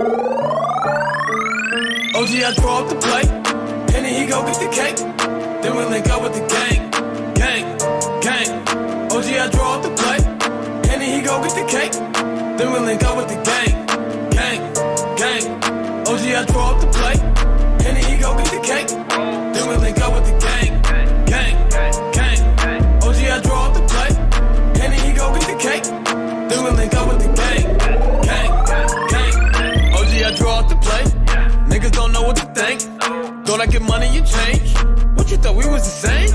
OG, I draw up the plate, and then he go get the cake. Then we link up with the gang, gang, gang. OG, I draw up the plate, and then he go get the cake. Then we link up with the gang, gang, gang. OG, I draw up the plate, and then he go get the cake. Then we link up with the gang, gang, gang. OG, I draw up the plate, and then he go get the cake. Then we link up with the gang, gang, gang. OG, I draw up the plate. Niggas don't know what to think. Thought I get money, you change. What you thought we was the same?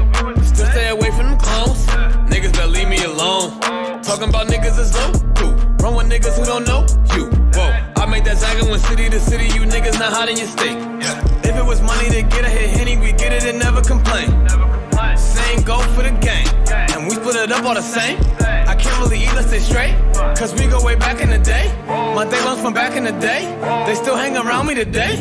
Still stay away from them clones. Niggas better leave me alone. Talking about niggas as low. Run with niggas who don't know you. Whoa, I made that zagging when city to city. You niggas not hot in your state. If it was money to get a hit Henny, we get it and never complain. Same go for the gang, and we split it up all the same. I can't really eat, let's stay straight, cause we go way back in the day. My day ones from back in the day, they still hang around me today.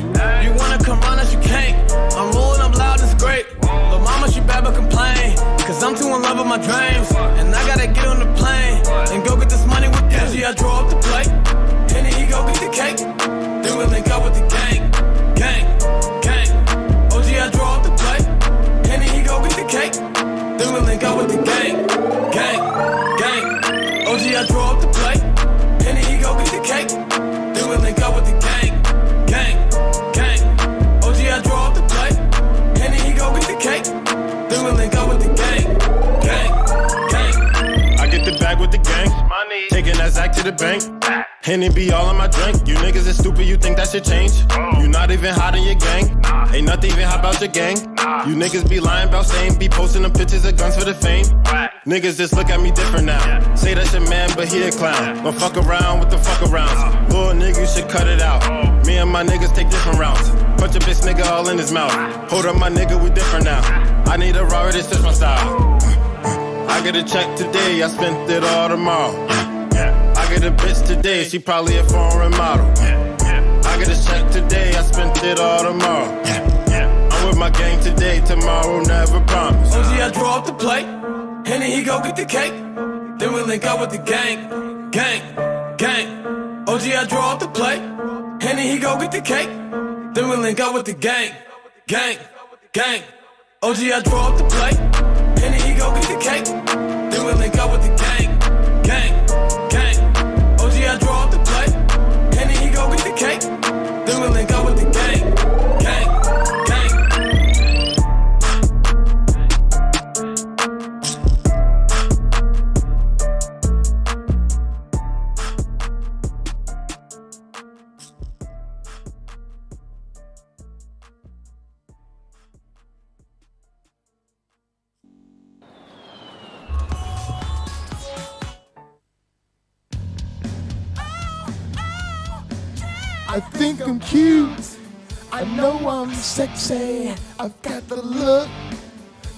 You wanna come round us, you can't. I'm rolling up loud, it's great. But mama, she bad but complain, cause I'm too in love with my dreams. And I gotta get on the plane, and go get this money with them. I draw up the plate, and then he go get the cake. Then we link up with the gang, gang, gang. OG, I draw up the plate, and then he go get the cake. Then we link up with the gang, gang, gang. OG, I draw up the plate, and then he go get the cake. Then we link up with the gang, gang, gang. OG, I draw up the plate, and then he go get the cake. Then we link up with the gang, gang, gang. I get the bag with the gang, taking that Zach to the bank. Henny be all in my drink. You niggas is stupid, you think that should change? You not even hot in your gang. Ain't nothing even hot about your gang. You niggas be lying about same. Be posting them pictures of guns for the fame. Niggas just look at me different now. Say that's your man, but he a clown. Don't fuck around with the fuck arounds. Little nigga, you should cut it out. Me and my niggas take different routes. Punch a bitch nigga all in his mouth. Hold up my nigga, we different now. I need a robber, this is my style. I get a check today, I spent it all tomorrow. I get a bitch today, she probably a foreign model. I get a check today, I spent it all tomorrow. I'm with my gang today, tomorrow never promise. OG, I draw up the plate, and then he go get the cake. Then we link up with the gang, gang, gang. OG, I draw up the plate, and then he go get the cake. Then we link up with the gang, gang, gang. OG, I draw up the plate, and then he go get the cake. Then we link up with the gang, gang, gang. OG, I draw up the plate, and then he go get the cake. Then we link up with the gang, gang, gang. I think I'm cute, I know I'm sexy, I've got the look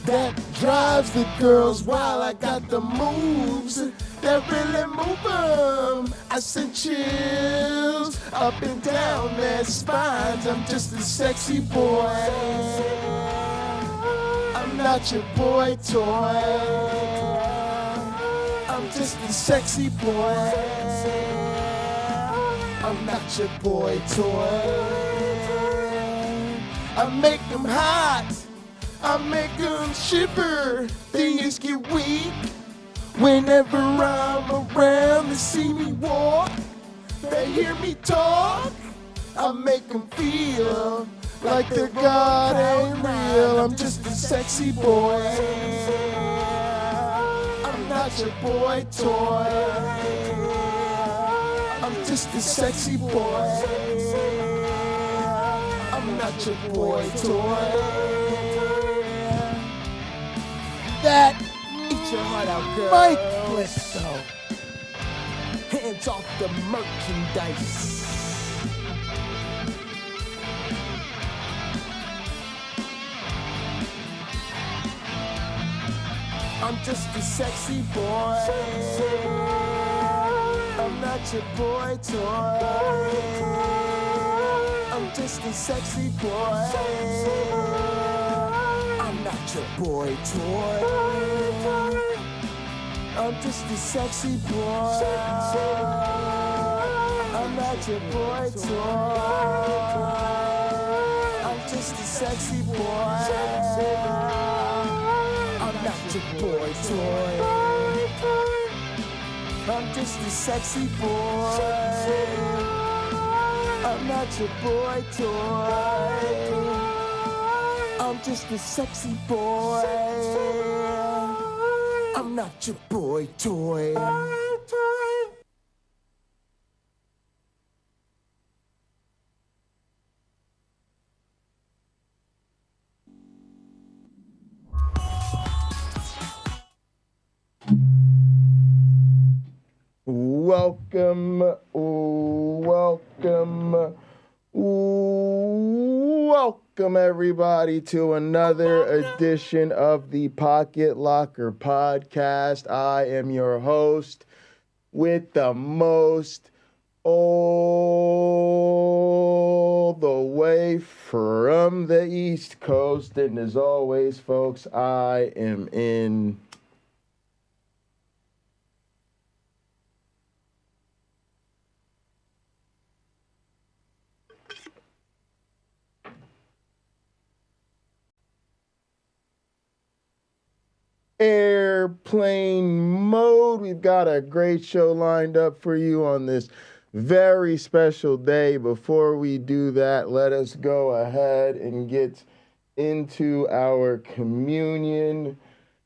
that drives the girls while I got the moves that really move them. I send chills up and down their spines, I'm just a sexy boy, I'm not your boy toy, I'm just a sexy boy, I'm not your boy toy. I make them hot, I make them shiver. Things get weak whenever I'm around. They see me walk, they hear me talk. I make them feel like their God ain't real. I'm just a sexy boy, I'm not your boy toy. I'm just a sexy boy, I'm not your boy toy. That eat your heart out, girl. Mike Blisso. Hands off the merchandise. I'm just a sexy boy, I'm not your boy toy. I'm just a sexy boy, I'm not your boy toy. I'm just a sexy boy, I'm not your boy toy. I'm just a sexy boy. I'm not your boy toy. I'm just a sexy boy. I'm not your boy toy. I'm just a sexy boy. I'm not your boy toy. Welcome everybody to another edition of the Pocket Locker Podcast. I am your host with the most, all the way from the East Coast. And as always, folks, I am in airplane mode. We've got a great show lined up for you on this very special day. Before we do that, let us go ahead and get into our communion.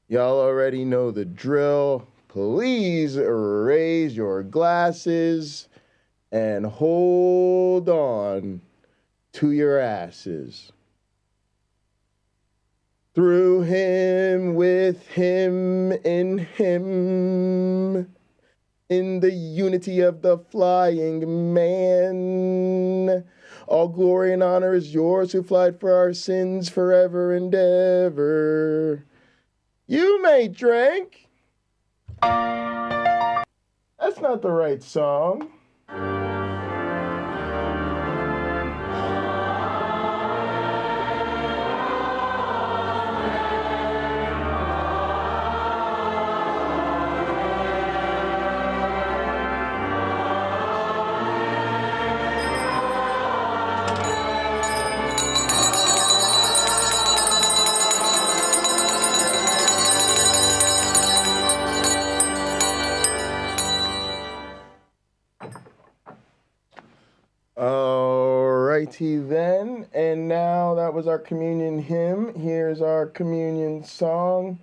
Y'all already know the drill. Please raise your glasses and hold on to your asses. Through him, with him, in the unity of the flying man. All glory and honor is yours who flight for our sins forever and ever. You may drink. That's not the right song. Alrighty then, and now that was our communion hymn. Here's our communion song.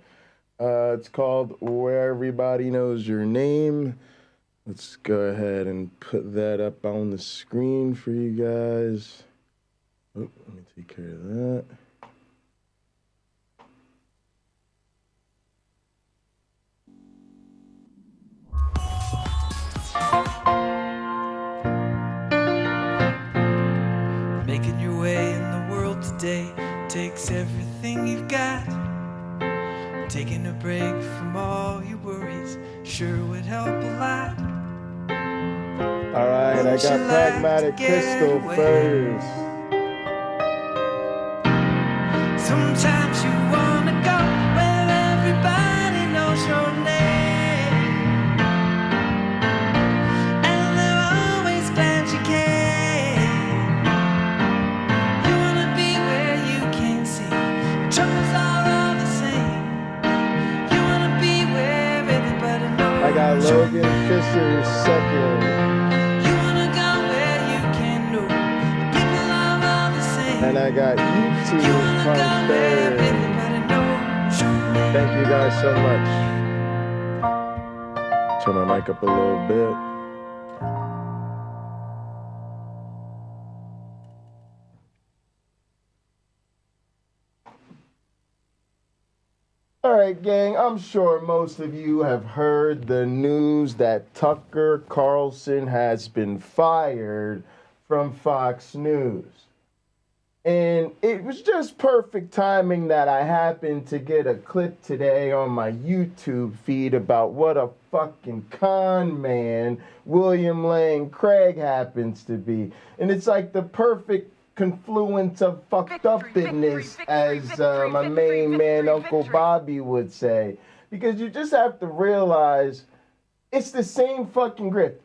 It's called Where Everybody Knows Your Name. Let's go ahead and put that up on the screen for you guys. Oh, let me take care of that. Making your way in the world today takes everything you've got. Taking a break from all your worries sure would help a lot. Alright, I got Pragmatic Crystal first. Sometimes you wanna go where everybody knows your name, and they're always glad you came. You wanna be where you can see troubles are all the same. You wanna be where everybody knows. I got Logan Fisher second. You wanna go where you can know people are all the same. And I got YouTube from third. Thank you guys so much. Turn my mic up a little bit. All right, gang, I'm sure most of you have heard the news that Tucker Carlson has been fired from Fox News. And it was just perfect timing that I happened to get a clip today on my YouTube feed about what a fucking con man William Lane Craig happens to be. And it's like the perfect confluence of fucked up business, as my main man Uncle Bobby would say. Because you just have to realize it's the same fucking grift.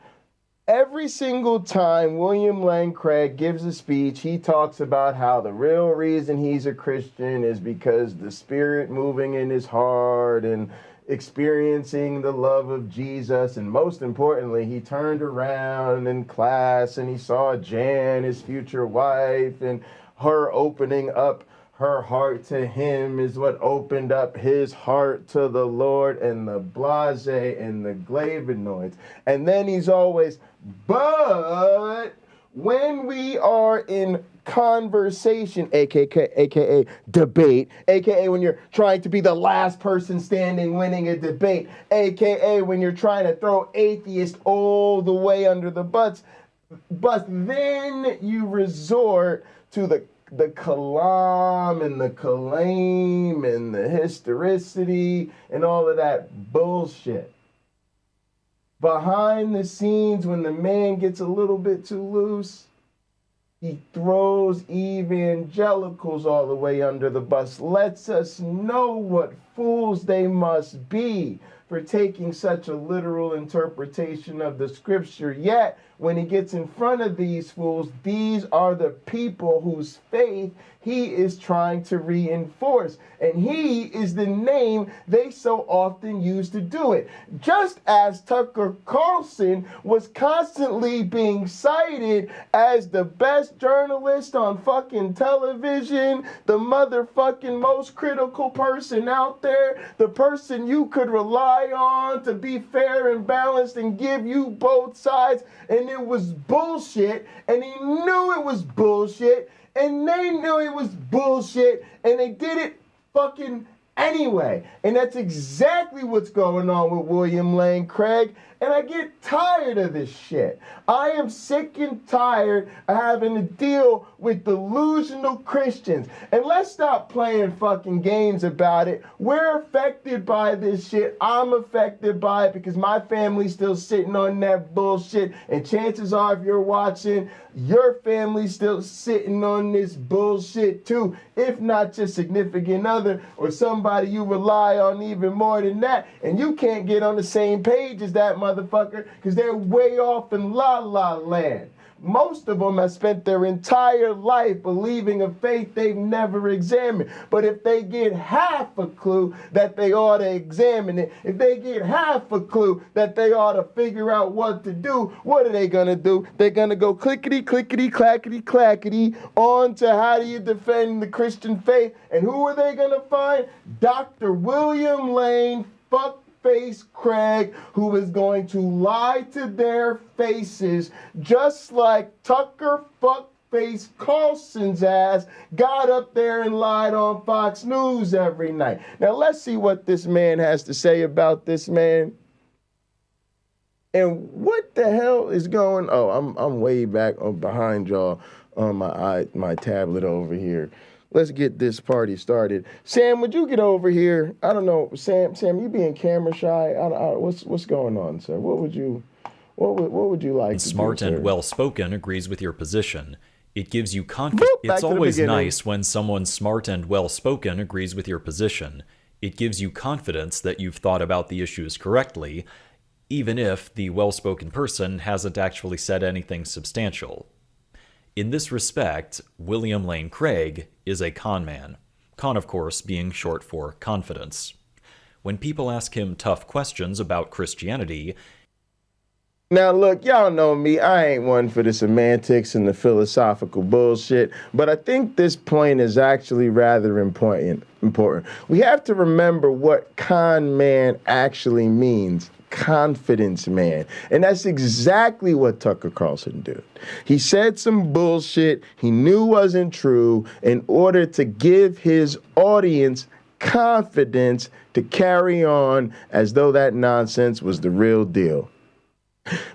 Every single time William Lane Craig gives a speech, he talks about how the real reason he's a Christian is because the Spirit moving in his heart and experiencing the love of Jesus. And most importantly, he turned around in class and he saw Jan, his future wife, and her opening up her heart to him is what opened up his heart to the Lord, and the blase and the glavinoids. And then he's always, but when we are in conversation, aka debate, aka when you're trying to be the last person standing winning a debate, aka when you're trying to throw atheists all the way under the bus, but then you resort to the kalam and the kalaim and the historicity and all of that bullshit. Behind the scenes, when the man gets a little bit too loose, he throws evangelicals all the way under the bus, lets us know what fools they must be for taking such a literal interpretation of the scripture. Yet, when he gets in front of these fools, these are the people whose faith he is trying to reinforce. And he is the name they so often use to do it. Just as Tucker Carlson was constantly being cited as the best journalist on fucking television, the motherfucking most critical person out there, the person you could rely on to be fair and balanced and give you both sides, and it was bullshit, and he knew it was bullshit, and they knew it was bullshit, and they did it fucking anyway. And that's exactly what's going on with William Lane Craig. And I get tired of this shit. I am sick and tired of having to deal with delusional Christians. And let's stop playing fucking games about it. We're affected by this shit. I'm affected by it because my family's still sitting on that bullshit. And chances are, if you're watching, your family's still sitting on this bullshit too. If not your significant other or somebody you rely on even more than that. And you can't get on the same page as that motherfucker because they're way off in la la land. Most of them have spent their entire life believing a faith they've never examined. But if they get half a clue that they ought to examine it, if they get half a clue that they ought to figure out what to do, what are they going to do? They're going to go clickety, clickety, clackety, clackety on to how do you defend the Christian faith. And who are they going to find? Dr. William Lane Fuckface Craig, who is going to lie to their faces just like Tucker Fuckface Carlson's ass got up there and lied on Fox News every night. Now let's see what this man has to say about this man. And what the hell is going? Oh, I'm way back behind y'all on my tablet over here. Let's get this party started. Sam, would you get over here? I don't know, Sam, you being camera shy. What's going on, sir? What would you like? Smart to do, and sir? well-spoken agrees with your position. It gives you confidence. It's always nice when someone smart and well-spoken agrees with your position. It gives you confidence that you've thought about the issues correctly, even if the well-spoken person hasn't actually said anything substantial. In this respect, William Lane Craig is a conman. Con, of course, being short for confidence. When people ask him tough questions about Christianity... Now, look, y'all know me. I ain't one for the semantics and the philosophical bullshit, but I think this point is actually rather important. We have to remember what con man actually means. Confidence man. And that's exactly what Tucker Carlson did. He said some bullshit he knew wasn't true in order to give his audience confidence to carry on as though that nonsense was the real deal.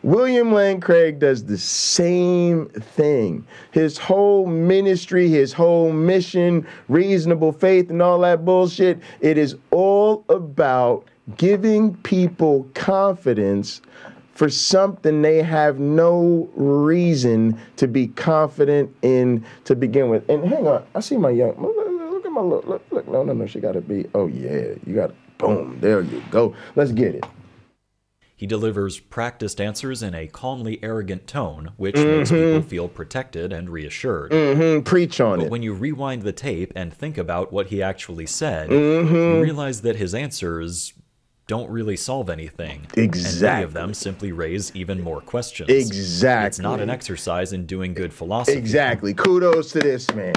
William Lane Craig does the same thing. His whole ministry, his whole mission, reasonable faith and all that bullshit, it is all about giving people confidence for something they have no reason to be confident in to begin with. And hang on, I see my young, look at my look, no, she gotta be, oh yeah, you gotta, boom, there you go, let's get it. He delivers practiced answers in a calmly arrogant tone, which makes people feel protected and reassured. Preach on it. But when you rewind the tape and think about what he actually said, you realize that his answers don't really solve anything. Exactly. And many of them simply raise even more questions. Exactly. It's not an exercise in doing good philosophy. Exactly. Kudos to this man.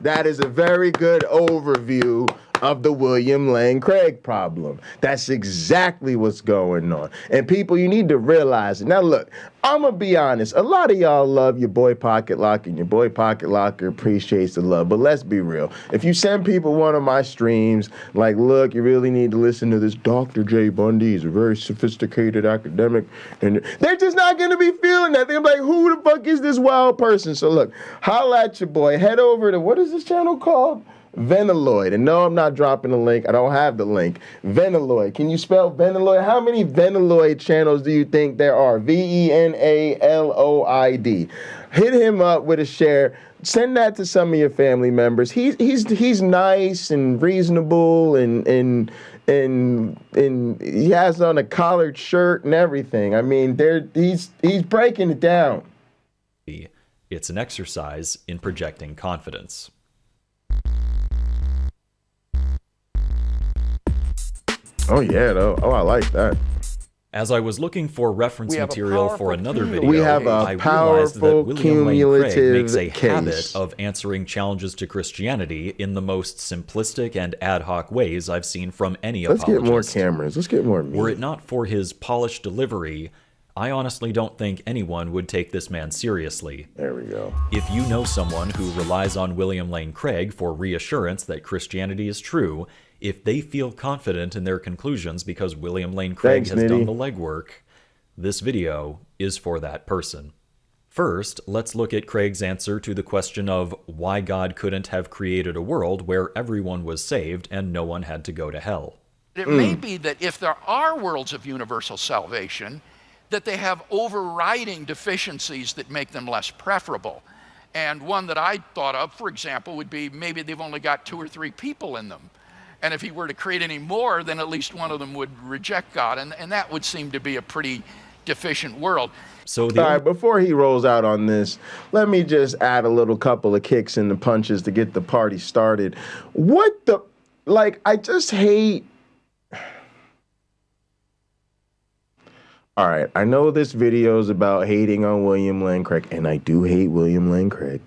That is a very good overview of the William Lane Craig problem. That's exactly what's going on. And people, you need to realize it. Now look, I'm going to be honest. A lot of y'all love your boy Pocket Locker, and your boy Pocket Locker appreciates the love. But let's be real. If you send people one of my streams, like, look, you really need to listen to this Dr. J. Bundy. He's a very sophisticated academic. And they're just not going to be feeling that. They're like, who the fuck is this wild person? So look, holla at your boy. Head over to, what is this channel called? Venaloid. And no, I'm not dropping the link. I don't have the link. Venaloid. Can you spell Venaloid? How many Venaloid channels do you think there are? Venaloid. Hit him up with a share. Send that to some of your family members. He's nice and reasonable and he has on a collared shirt and everything. I mean, he's breaking it down. It's an exercise in projecting confidence. Oh, yeah, though. Oh, I like that. As I was looking for reference material for another video, I realized that William Lane Craig makes a case. habit of answering challenges to Christianity in the most simplistic and ad hoc ways I've seen from any apologist. Let's get more cameras. Let's get more meat. Were it not for his polished delivery, I honestly don't think anyone would take this man seriously. There we go. If you know someone who relies on William Lane Craig for reassurance that Christianity is true, if they feel confident in their conclusions because William Lane Craig has done the legwork, this video is for that person. First, let's look at Craig's answer to the question of why God couldn't have created a world where everyone was saved and no one had to go to hell. It may be that if there are worlds of universal salvation, that they have overriding deficiencies that make them less preferable. And one that I thought of, for example, would be maybe they've only got 2 or 3 people in them. And if he were to create any more, then at least one of them would reject God. And that would seem to be a pretty deficient world. So all right, before he rolls out on this, let me just add a little couple of kicks and the punches to get the party started. What the, like, I just hate. All right, I know this video is about hating on William Lane Craig, and I do hate William Lane Craig.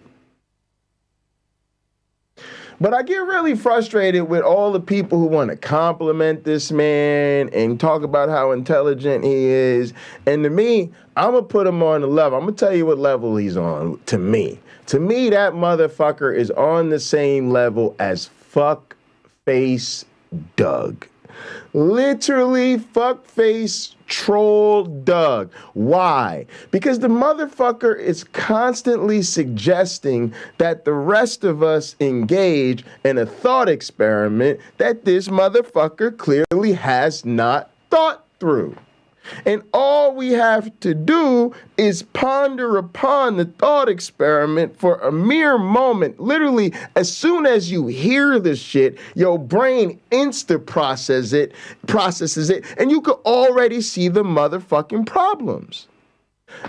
But I get really frustrated with all the people who want to compliment this man and talk about how intelligent he is. And to me, I'm going to put him on the level. I'm going to tell you what level he's on to me. To me, that motherfucker is on the same level as fuckface Doug. Literally fuckface troll Doug. Why? Because the motherfucker is constantly suggesting that the rest of us engage in a thought experiment that this motherfucker clearly has not thought through. And all we have to do is ponder upon the thought experiment for a mere moment. Literally, as soon as you hear the shit, your brain processes it, and you can already see the motherfucking problems.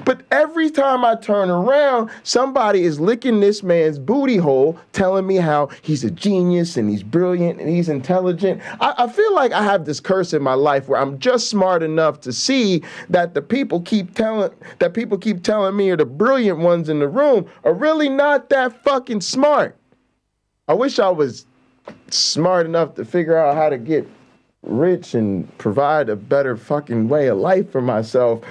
But every time I turn around, somebody is licking this man's booty hole, telling me how he's a genius and he's brilliant and he's intelligent. I feel like I have this curse in my life where I'm just smart enough to see that the people keep telling me are the brilliant ones in the room are really not that fucking smart. I wish I was smart enough to figure out how to get rich and provide a better fucking way of life for myself.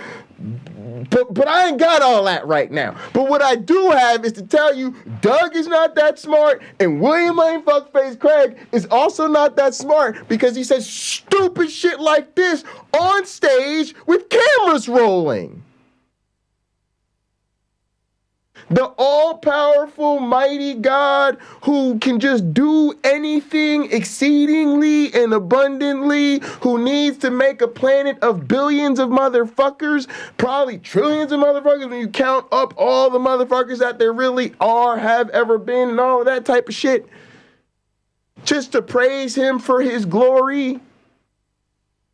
But I ain't got all that right now. But what I do have is to tell you, Doug is not that smart, and William Lane Fuckface Craig is also not that smart because he says stupid shit like this on stage with cameras rolling. The all-powerful, mighty God who can just do anything exceedingly and abundantly, who needs to make a planet of billions of motherfuckers, probably trillions of motherfuckers when you count up all the motherfuckers that there really are, have ever been, and all of that type of shit, just to praise him for his glory.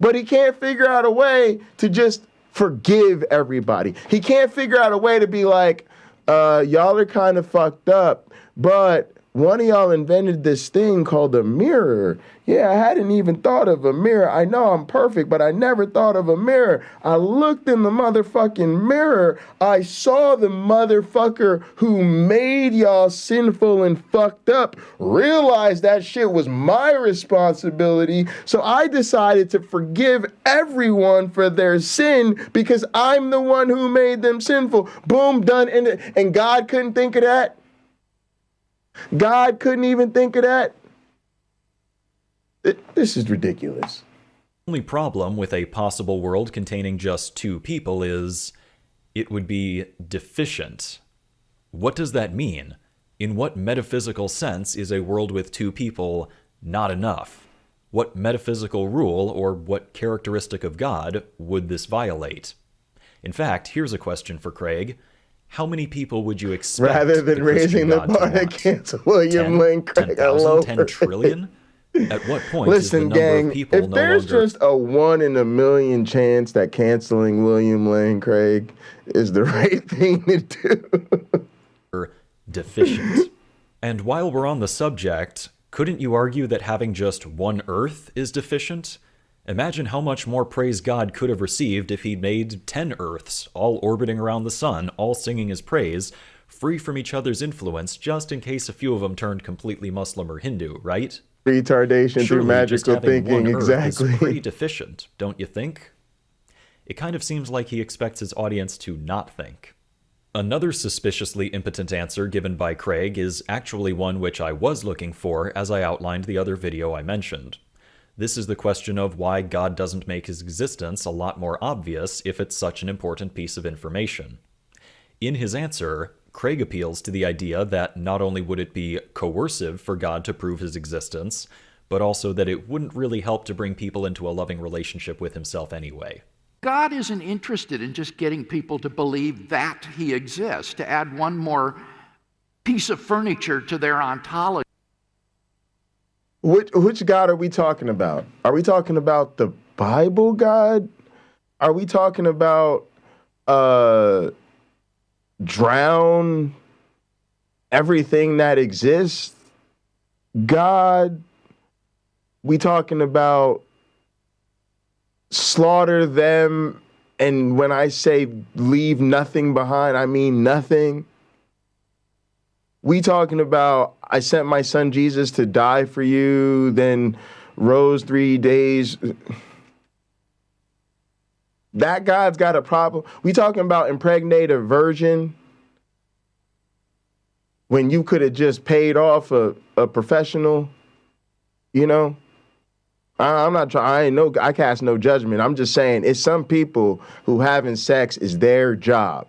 But he can't figure out a way to just forgive everybody. He can't figure out a way to be like, y'all are kind of fucked up, but one of y'all invented this thing called a mirror. Yeah, I hadn't even thought of a mirror. I know I'm perfect, but I never thought of a mirror. I looked in the motherfucking mirror. I saw the motherfucker who made y'all sinful and fucked up. Realized that shit was my responsibility. So I decided to forgive everyone for their sin because I'm the one who made them sinful. Boom, done. And God couldn't think of that. God couldn't even think of that. This is ridiculous. The only problem with a possible world containing just two people is it would be deficient. What does that mean? In what metaphysical sense is a world with two people not enough? What metaphysical rule or what characteristic of God would this violate? In fact, here's a question for Craig. How many people would you expect rather than raising the bar to cancel William Lane Craig? 10 trillion? At what point Listen, is the number gang, of people if there's just a 1 in a million chance that canceling William Lane Craig is the right thing to do? Deficient. And while we're on the subject, couldn't you argue that having just one Earth is deficient? Imagine how much more praise God could have received if he'd made 10 Earths, all orbiting around the sun, all singing his praise, free from each other's influence, just in case a few of them turned completely Muslim or Hindu, right? Retardation through magical thinking, exactly. Is pretty deficient, don't you think? It kind of seems like he expects his audience to not think. Another suspiciously impotent answer given by Craig is actually one which I was looking for as I outlined the other video I mentioned. This is the question of why God doesn't make his existence a lot more obvious if it's such an important piece of information. In his answer, Craig appeals to the idea that not only would it be coercive for God to prove his existence, but also that it wouldn't really help to bring people into a loving relationship with himself anyway. God isn't interested in just getting people to believe that he exists, to add one more piece of furniture to their ontology. Which God are we talking about? Are we talking about the Bible God? Are we talking about drown everything that exists God? We talking about slaughter them, and when I say leave nothing behind, I mean nothing? We talking about I sent my son Jesus to die for you, then rose 3 days. That God's got a problem. We talking about impregnate a virgin when you could have just paid off a professional, you know? I'm not trying, I cast no judgment. I'm just saying it's some people who having sex is their job.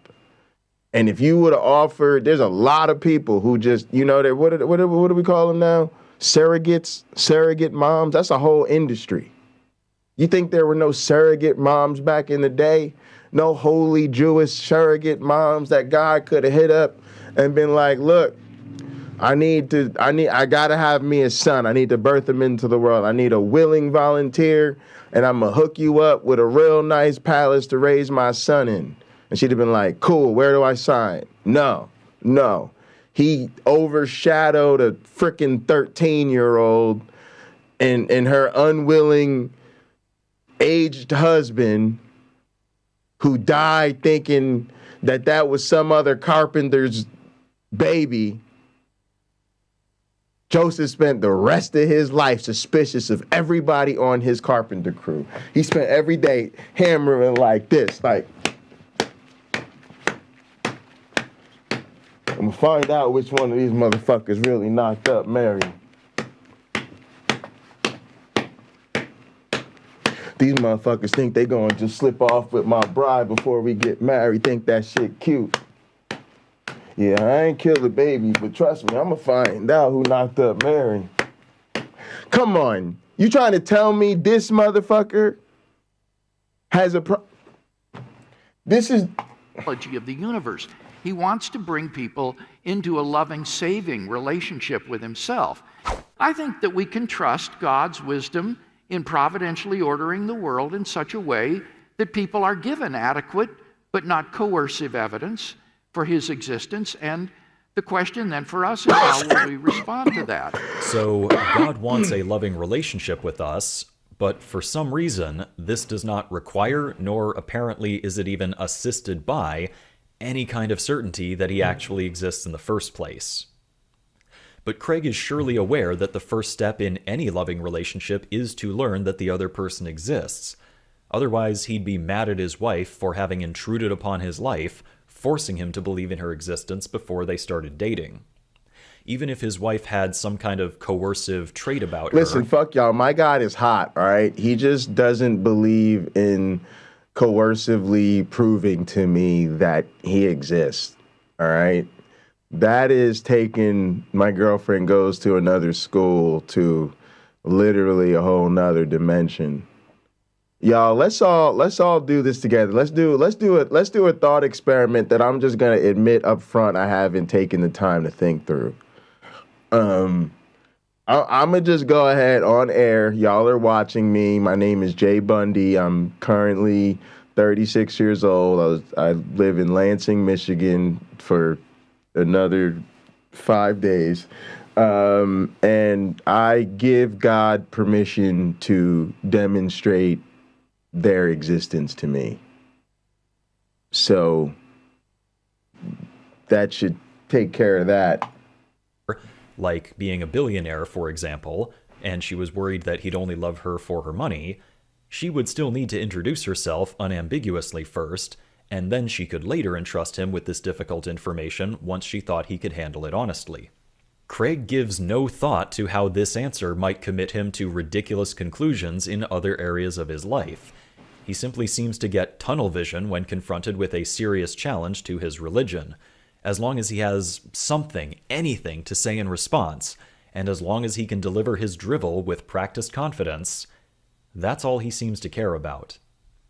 And if you would have offered, there's a lot of people who just, you know, what do we call them now? Surrogate moms. That's a whole industry. You think there were no surrogate moms back in the day? No holy Jewish surrogate moms that God could have hit up and been like, look, I gotta have me a son. I need to birth him into the world. I need a willing volunteer, and I'm gonna hook you up with a real nice palace to raise my son in. And she'd have been like, cool, where do I sign? No. He overshadowed a freaking 13-year-old and her unwilling aged husband who died thinking that was some other carpenter's baby. Joseph spent the rest of his life suspicious of everybody on his carpenter crew. He spent every day hammering like this, like, I'm gonna find out which one of these motherfuckers really knocked up Mary. These motherfuckers think they gonna just slip off with my bride before we get married, think that shit cute. Yeah, I ain't killed the baby, but trust me, I'm gonna find out who knocked up Mary. Come on, you trying to tell me this motherfucker has this is of the universe. He wants to bring people into a loving, saving relationship with himself. I think that we can trust God's wisdom in providentially ordering the world in such a way that people are given adequate but not coercive evidence for his existence. And the question then for us is, how will we respond to that? So God wants a loving relationship with us, but for some reason, this does not require, nor apparently is it even assisted by, any kind of certainty that he actually exists in the first place. But Craig is surely aware that the first step in any loving relationship is to learn that the other person exists. Otherwise, he'd be mad at his wife for having intruded upon his life, forcing him to believe in her existence before they started dating. Even if his wife had some kind of coercive trait about her. Listen, fuck y'all. My God is hot, all right? He just doesn't believe in coercively proving to me that he exists, all right? That is taking my girlfriend goes to another school to literally a whole nother dimension. Y'all, let's all do this together. Let's do a thought experiment that I'm just gonna admit up front I haven't taken the time to think through. I'm gonna just go ahead on air. Y'all are watching me. My name is Jay Bundy. I'm currently 36 years old. I live in Lansing, Michigan for another 5 days. And I give God permission to demonstrate their existence to me. So that should take care of that. Like being a billionaire, for example, and she was worried that he'd only love her for her money, she would still need to introduce herself unambiguously first, and then she could later entrust him with this difficult information once she thought he could handle it honestly. Craig gives no thought to how this answer might commit him to ridiculous conclusions in other areas of his life. He simply seems to get tunnel vision when confronted with a serious challenge to his religion. As long as he has something, anything to say in response, and as long as he can deliver his drivel with practiced confidence, that's all he seems to care about.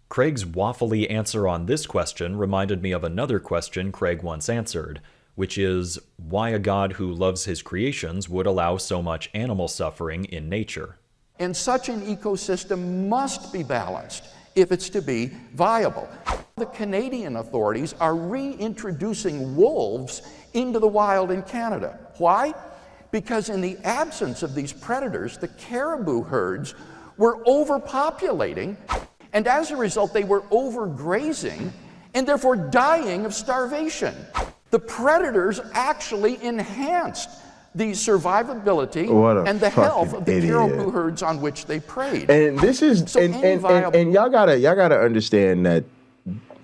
Craig's waffly answer on this question reminded me of another question Craig once answered, which is why a God who loves his creations would allow so much animal suffering in nature. And such an ecosystem must be balanced if it's to be viable. The Canadian authorities are reintroducing wolves into the wild in Canada. Why? Because in the absence of these predators, the caribou herds were overpopulating, and as a result, they were overgrazing and therefore dying of starvation. The predators actually enhanced the survivability and the health of the caribou herds on which they preyed. And this is so and y'all gotta understand that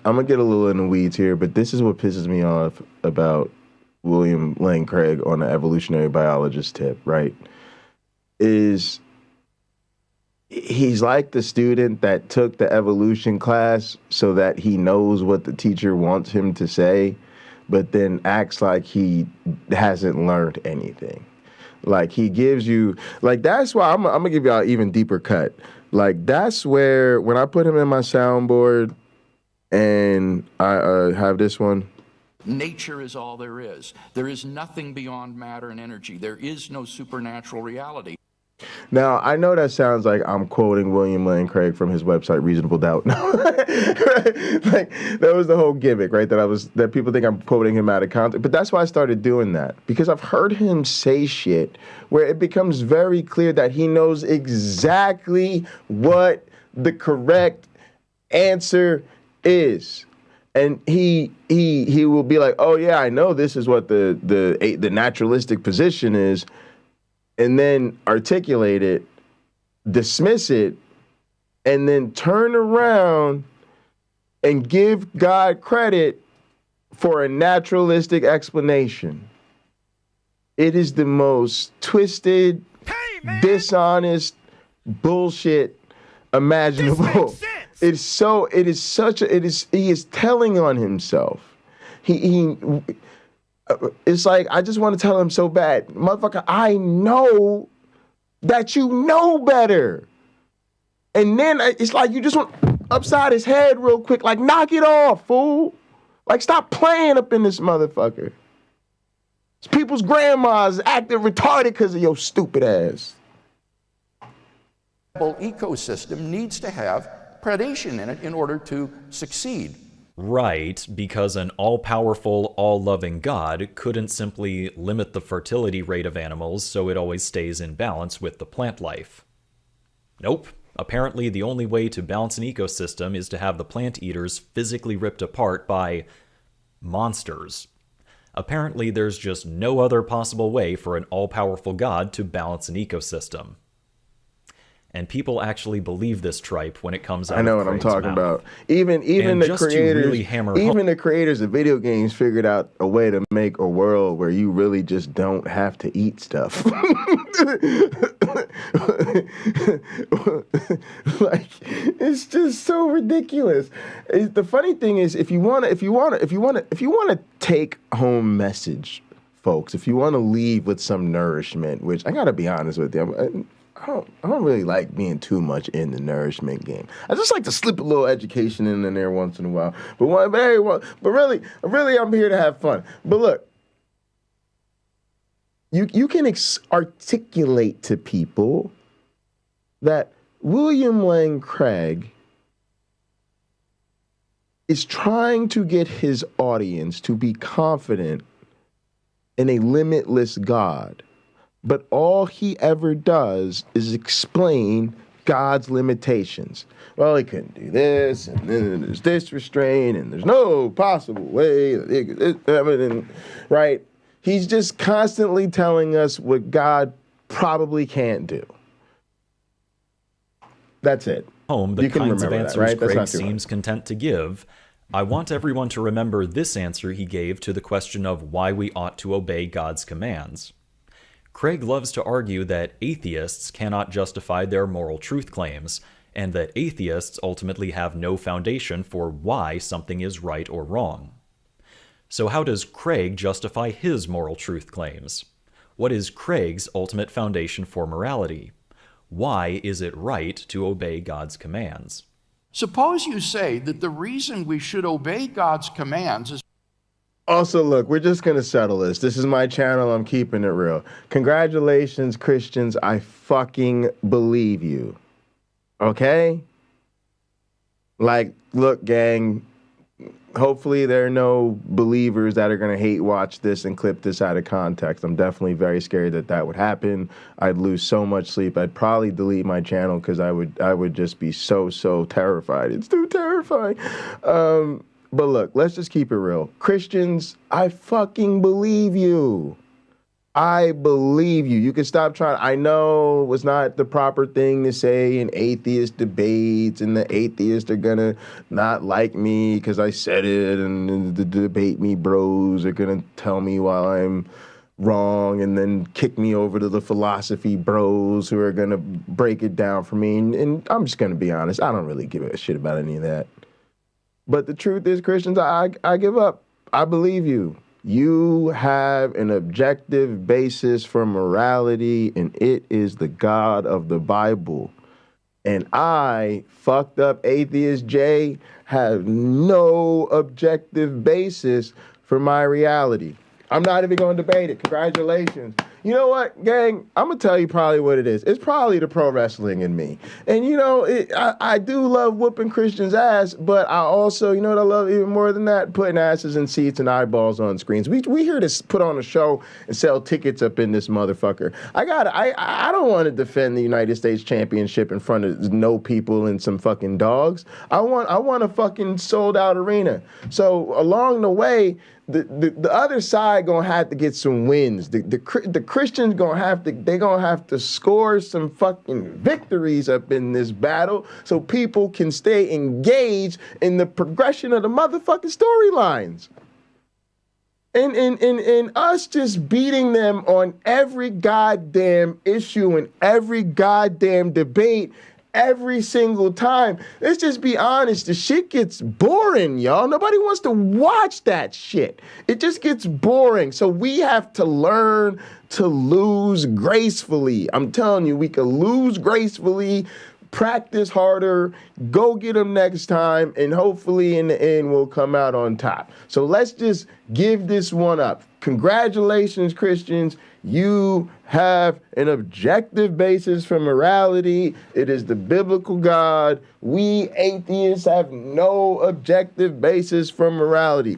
I'm gonna get a little in the weeds here, but this is what pisses me off about William Lane Craig on the evolutionary biologist tip, right? Is he's like the student that took the evolution class so that he knows what the teacher wants him to say, but then acts like he hasn't learned anything. Like he gives you, like that's why I'm gonna give y'all an even deeper cut. Like that's where, when I put him in my soundboard and I have this one. Nature is all there is. There is nothing beyond matter and energy. There is no supernatural reality. Now, I know that sounds like I'm quoting William Lane Craig from his website, Reasonable Doubt. Like, that was the whole gimmick, right? That people think I'm quoting him out of context. But that's why I started doing that. Because I've heard him say shit where it becomes very clear that he knows exactly what the correct answer is. And he will be like, oh yeah, I know this is what the naturalistic position is. And then articulate it, dismiss it, and then turn around and give God credit for a naturalistic explanation. It is the most twisted, dishonest bullshit imaginable. He is telling on himself. It's like, I just want to tell him so bad, motherfucker, I know that you know better. And then it's like you just want upside his head real quick, like knock it off, fool. Like stop playing up in this motherfucker. People's grandmas acting retarded because of your stupid ass. ecosystem needs to have predation in it in order to succeed. Right, because an all-powerful, all-loving God couldn't simply limit the fertility rate of animals so it always stays in balance with the plant life. Nope. Apparently, the only way to balance an ecosystem is to have the plant eaters physically ripped apart by monsters. Apparently, there's just no other possible way for an all-powerful God to balance an ecosystem. And people actually believe this tripe when it comes out of Craig's mouth. I know what I'm talking about. Even the creators, really the creators of video games figured out a way to make a world where you really just don't have to eat stuff. Like, it's just so ridiculous. The funny thing is, if you want to take home message, folks, if you want to leave with some nourishment, which I gotta be honest with you, I don't really like being too much in the nourishment game. I just like to slip a little education in there once in a while. But really, I'm here to have fun. But look, you can articulate to people that William Lane Craig is trying to get his audience to be confident in a limitless God. But all he ever does is explain God's limitations. Well, he couldn't do this, and then there's this restraint, and there's no possible way, right? He's just constantly telling us what God probably can't do. That's it. The kinds of answers right? Craig seems content to give. I want everyone to remember this answer he gave to the question of why we ought to obey God's commands. Craig loves to argue that atheists cannot justify their moral truth claims, and that atheists ultimately have no foundation for why something is right or wrong. So how does Craig justify his moral truth claims? What is Craig's ultimate foundation for morality? Why is it right to obey God's commands? Suppose you say that the reason we should obey God's commands is... Also, look, we're just going to settle this. This is my channel. I'm keeping it real. Congratulations, Christians. I fucking believe you. Okay? Like, look, gang, hopefully there are no believers that are going to hate watch this and clip this out of context. I'm definitely very scared that would happen. I'd lose so much sleep. I'd probably delete my channel because I would just be so terrified. It's too terrifying. But look, let's just keep it real. Christians, I fucking believe you. I believe you. You can stop trying. I know it's not the proper thing to say in atheist debates, and the atheists are gonna not like me because I said it, and the debate me bros are gonna tell me while I'm wrong and then kick me over to the philosophy bros who are gonna break it down for me. And I'm just gonna be honest, I don't really give a shit about any of that. But the truth is, Christians, I give up. I believe you. You have an objective basis for morality, and it is the God of the Bible. And I, fucked up atheist Jay, have no objective basis for my reality. I'm not even going to debate it. Congratulations. You know what, gang? I'm going to tell you probably what it is. It's probably the pro wrestling in me. And, you know, I do love whooping Christians' ass, but I also, you know what I love even more than that? Putting asses in seats and eyeballs on screens. We here to put on a show and sell tickets up in this motherfucker. I don't want to defend the United States Championship in front of no people and some fucking dogs. I want a fucking sold out arena. So along the way, the other side gonna have to get some wins. The Christians gonna have to score some fucking victories up in this battle so people can stay engaged in the progression of the motherfucking storylines. And us just beating them on every goddamn issue and every goddamn debate every single time. Let's just be honest, the shit gets boring, y'all. Nobody wants to watch that shit. It just gets boring. So we have to learn to lose gracefully. I'm telling you, we can lose gracefully practice harder, go get them next time, and hopefully in the end we'll come out on top. So let's just give this one up. Congratulations, Christians. You have an objective basis for morality. It is the biblical God. We atheists have no objective basis for morality.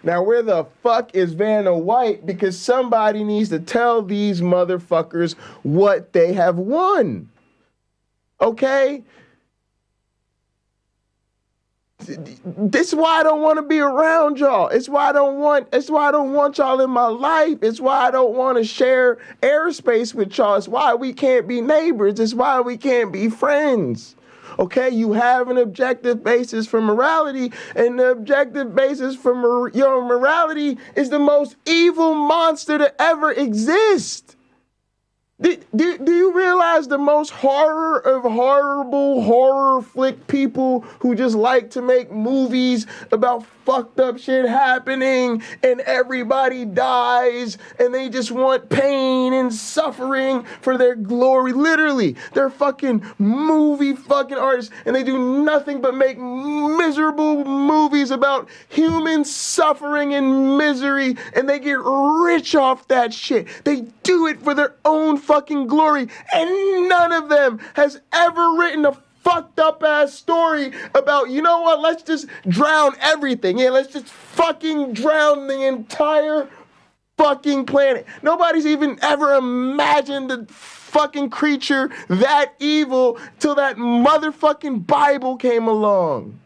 Now, where the fuck is Vanna White? Because somebody needs to tell these motherfuckers what they have won. Okay? This is why I don't want to be around y'all. It's why I don't want y'all in my life. It's why I don't want to share airspace with y'all. It's why we can't be neighbors. It's why we can't be friends. Okay, you have an objective basis for morality, and the objective basis for your morality is the most evil monster to ever exist. Do you realize the most horror of horrible horror flick people who just like to make movies about fucked up shit happening and everybody dies and they just want pain and suffering for their glory? Literally, they're fucking movie fucking artists and they do nothing but make miserable movies about human suffering and misery, and they get rich off that shit. They do it for their own fucking glory, and none of them has ever written a fucked up ass story about, you know what, let's just drown everything. Yeah, let's just fucking drown the entire fucking planet. Nobody's even ever imagined a fucking creature that evil till that motherfucking Bible came along.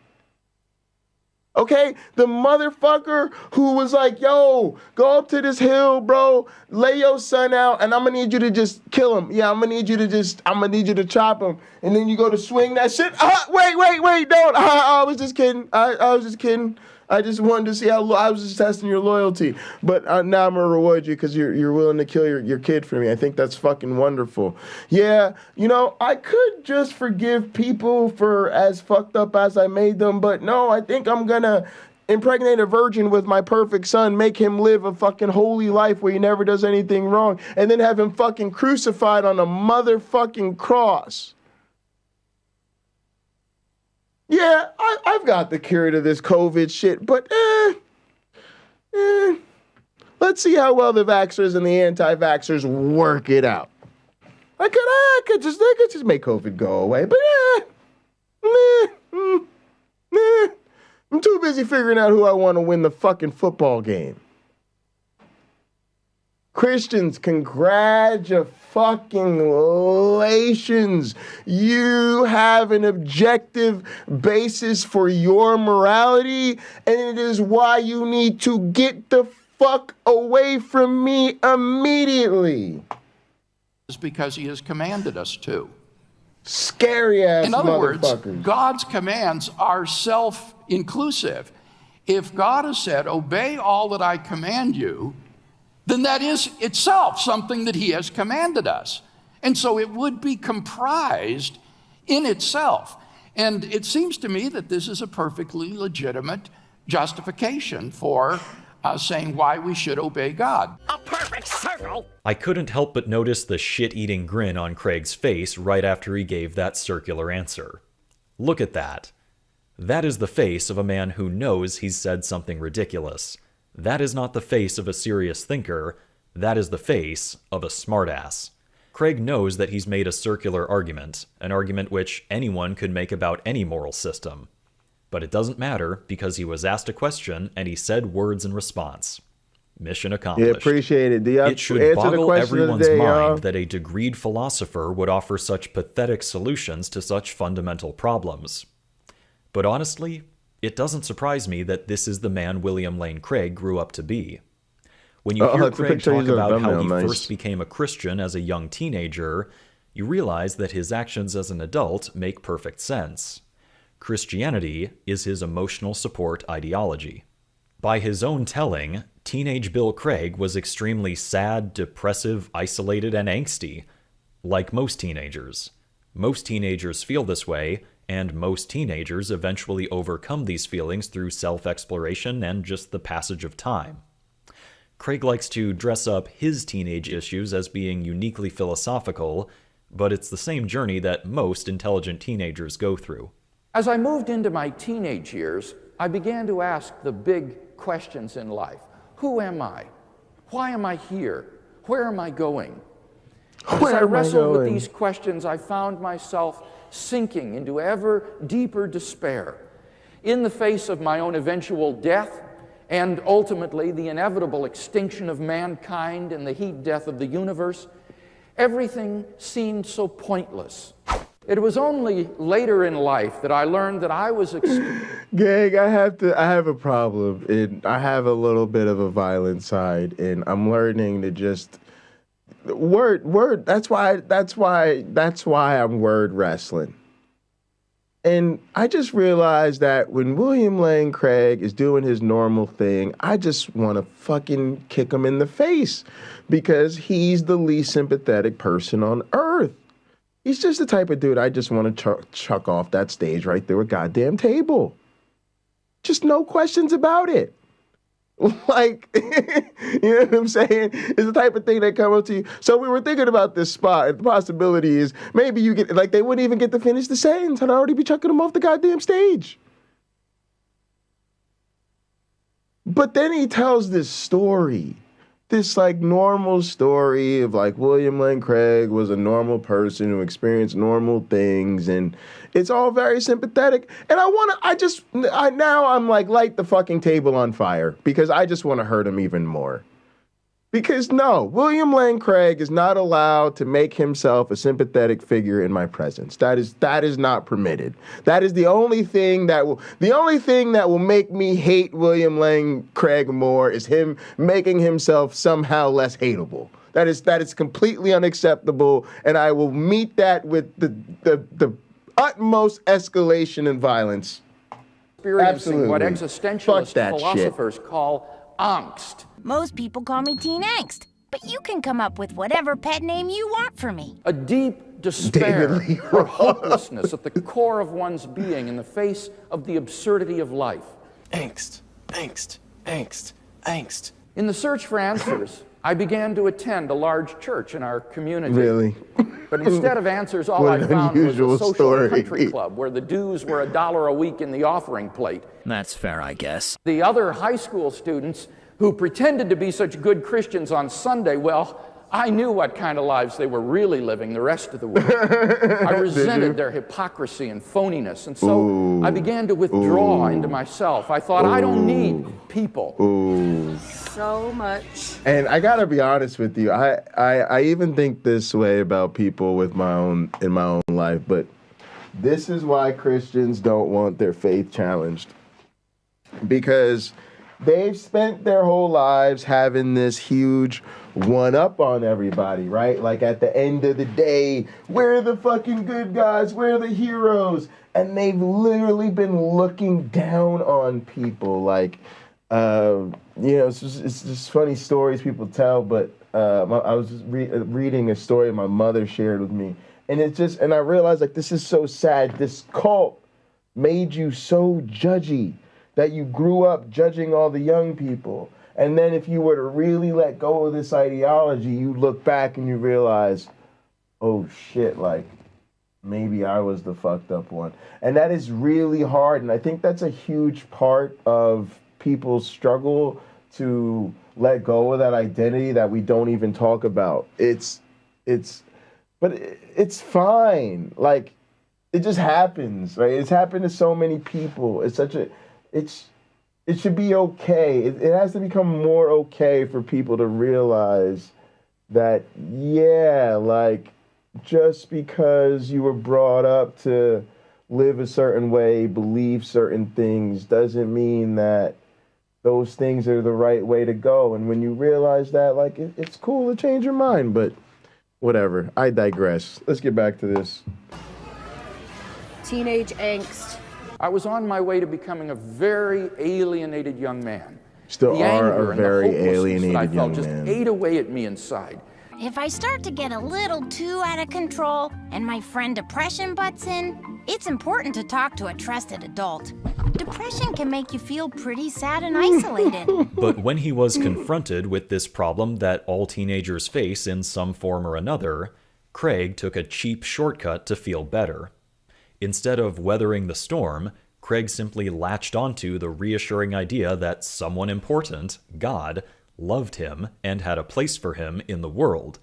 Okay, the motherfucker who was like, yo, go up to this hill, bro, lay your son out, and I'm gonna need you to just kill him. Yeah, I'm gonna need you to chop him. And then you go to swing that shit. Wait, don't. I was just kidding. I was just kidding. I just wanted to see how, I was just testing your loyalty. But now I'm gonna reward you because you're willing to kill your kid for me. I think that's fucking wonderful. Yeah, you know, I could just forgive people for as fucked up as I made them, but no, I think I'm gonna impregnate a virgin with my perfect son, make him live a fucking holy life where he never does anything wrong, and then have him fucking crucified on a motherfucking cross. Yeah, I've got the cure to this COVID shit, but let's see how well the vaxxers and the anti-vaxxers work it out. I could just make COVID go away, but I'm too busy figuring out who I want to win the fucking football game. Christians, congratulations. You have an objective basis for your morality, and it is why you need to get the fuck away from me immediately. It's because he has commanded us to. Scary ass motherfuckers. In other words, God's commands are self-inclusive. If God has said, obey all that I command you, then that is itself something that he has commanded us. And so it would be comprised in itself. And it seems to me that this is a perfectly legitimate justification for saying why we should obey God. A perfect circle! I couldn't help but notice the shit-eating grin on Craig's face right after he gave that circular answer. Look at that. That is the face of a man who knows he's said something ridiculous. That is not the face of a serious thinker, that is the face of a smartass. Craig knows that he's made a circular argument, an argument which anyone could make about any moral system. But it doesn't matter because he was asked a question and he said words in response. Mission accomplished. Yeah, appreciate it. It should boggle everyone's mind that a degreed philosopher would offer such pathetic solutions to such fundamental problems. But honestly, it doesn't surprise me that this is the man William Lane Craig grew up to be. When you hear Craig talk about how he first became a Christian as a young teenager, you realize that his actions as an adult make perfect sense. Christianity is his emotional support ideology. By his own telling, teenage Bill Craig was extremely sad, depressive, isolated, and angsty, like most teenagers. Most teenagers feel this way, and most teenagers eventually overcome these feelings through self-exploration and just the passage of time. Craig likes to dress up his teenage issues as being uniquely philosophical, but it's the same journey that most intelligent teenagers go through. As I moved into my teenage years, I began to ask the big questions in life. Who am I? Why am I here? Where am I going? As I wrestled with these questions, I found myself sinking into ever deeper despair. In the face of my own eventual death and ultimately the inevitable extinction of mankind and the heat death of the universe, everything seemed so pointless. It was only later in life that I learned that I was Gang, I have a problem, and I have a little bit of a violent side, and I'm learning to just word. That's why I'm word wrestling. And I just realized that when William Lane Craig is doing his normal thing, I just want to fucking kick him in the face because he's the least sympathetic person on earth. He's just the type of dude I just want to chuck off that stage right through a goddamn table. Just no questions about it. Like, you know what I'm saying? It's the type of thing that come up to you. So we were thinking about this spot, and the possibility is maybe you get, like, they wouldn't even get to finish the sentence, and I'd already be chucking them off the goddamn stage. But then he tells this story, this, like, normal story of, like, William Lane Craig was a normal person who experienced normal things, and it's all very sympathetic. And now I'm like, light the fucking table on fire because I just want to hurt him even more. Because no, William Lane Craig is not allowed to make himself a sympathetic figure in my presence. That is not permitted. That is the only thing that will make me hate William Lane Craig more is him making himself somehow less hateable. That is completely unacceptable, and I will meet that with the utmost escalation and violence. Experiencing what existentialist philosophers call angst. Most people call me Teen Angst, but you can come up with whatever pet name you want for me. A deep despair or hopelessness at the core of one's being in the face of the absurdity of life. Angst, angst, angst, angst. In the search for answers, I began to attend a large church in our community. Really? But instead of answers, all I found was a social country club where the dues were $1 a week in the offering plate. That's fair, I guess. The other high school students who pretended to be such good Christians on Sunday, well, I knew what kind of lives they were really living the rest of the week. I resented their hypocrisy and phoniness, and so I began to withdraw into myself. I thought, I don't need people. So much. And I gotta be honest with you, I even think this way about people in my own life, but this is why Christians don't want their faith challenged. Because they've spent their whole lives having this huge one-up on everybody, right? Like at the end of the day, we're the fucking good guys, we're the heroes. And they've literally been looking down on people. Like, it's just funny stories people tell, but I was just reading a story my mother shared with me. And I realized, like, this is so sad. This cult made you so judgy that you grew up judging all the young people. And then if you were to really let go of this ideology, you look back and you realize, oh shit, like, maybe I was the fucked up one. And that is really hard. And I think that's a huge part of people's struggle to let go of that identity that we don't even talk about. But it's fine. Like, it just happens, right? It's happened to so many people. It should be okay. It has to become more okay for people to realize that, yeah, like, just because you were brought up to live a certain way, believe certain things, doesn't mean that those things are the right way to go. And when you realize that, like, it's cool to change your mind, but whatever. I digress. Let's get back to this. Teenage angst. I was on my way to becoming a very alienated young man. Still the are anger a very and the alienated that I felt young just man. ate away at me inside. If I start to get a little too out of control and my friend depression butts in, it's important to talk to a trusted adult. Depression can make you feel pretty sad and isolated. But when he was confronted with this problem that all teenagers face in some form or another, Craig took a cheap shortcut to feel better. Instead of weathering the storm, Craig simply latched onto the reassuring idea that someone important, God, loved him and had a place for him in the world,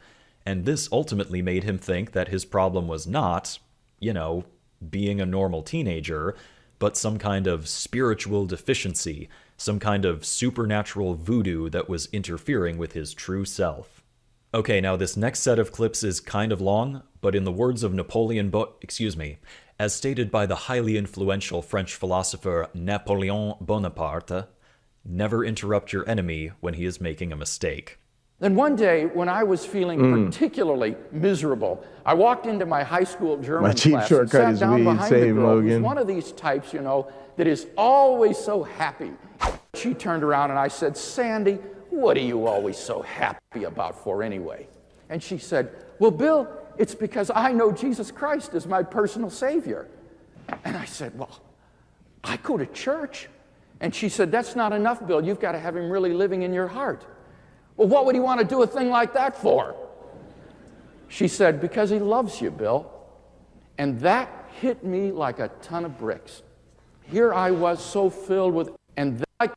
and this ultimately made him think that his problem was not, being a normal teenager, but some kind of spiritual deficiency, some kind of supernatural voodoo that was interfering with his true self. Okay, now this next set of clips is kind of long, but in the words of as stated by the highly influential French philosopher Napoleon Bonaparte, never interrupt your enemy when he is making a mistake. Then one day, when I was feeling particularly miserable, I walked into my high school German class and sat down behind a girl who's one of these types, that is always so happy. She turned around and I said, "Sandy, what are you always so happy about for anyway?" And she said, "Well, Bill, it's because I know Jesus Christ is my personal Savior." And I said, "Well, I go to church." And she said, "That's not enough, Bill. You've got to have him really living in your heart." "Well, what would he want to do a thing like that for?" She said, "Because he loves you, Bill." And that hit me like a ton of bricks. Here I was so filled with, and that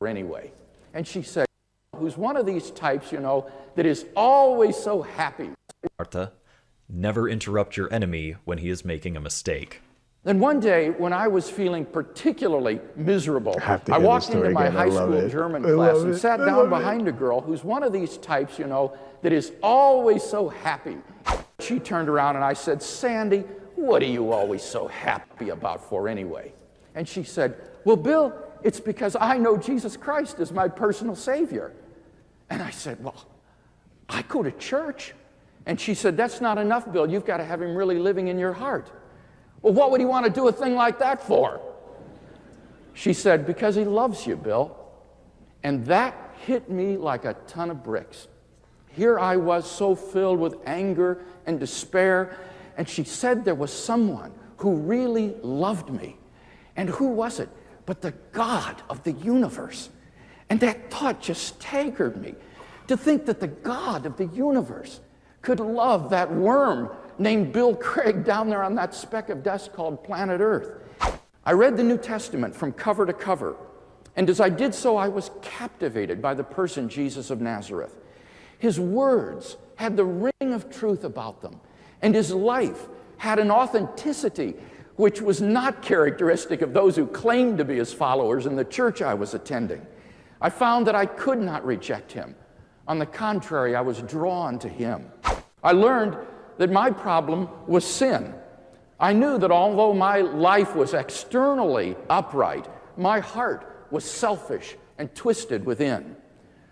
anyway. And she said, "Who's one of these types, that is always so happy." Martha, never interrupt your enemy when he is making a mistake. Then one day, when I was feeling particularly miserable, I walked into my high school German class and sat down behind a girl who's one of these types, that is always so happy. She turned around and I said, "Sandy, what are you always so happy about for anyway?" And she said, "Well, Bill, it's because I know Jesus Christ is my personal Savior." And I said, "Well, I go to church." And she said, "That's not enough, Bill. You've got to have him really living in your heart." "Well, what would he want to do a thing like that for?" She said, "Because he loves you, Bill." And that hit me like a ton of bricks. Here I was so filled with anger and despair, and she said there was someone who really loved me. And who was it but the God of the universe? And that thought just staggered me, to think that the God of the universe could love that worm named Bill Craig down there on that speck of dust called planet Earth. I read the New Testament from cover to cover, and as I did so, I was captivated by the person Jesus of Nazareth. His words had the ring of truth about them, and his life had an authenticity which was not characteristic of those who claimed to be his followers in the church I was attending. I found that I could not reject him. On the contrary, I was drawn to him. I learned that my problem was sin. I knew that although my life was externally upright, my heart was selfish and twisted within.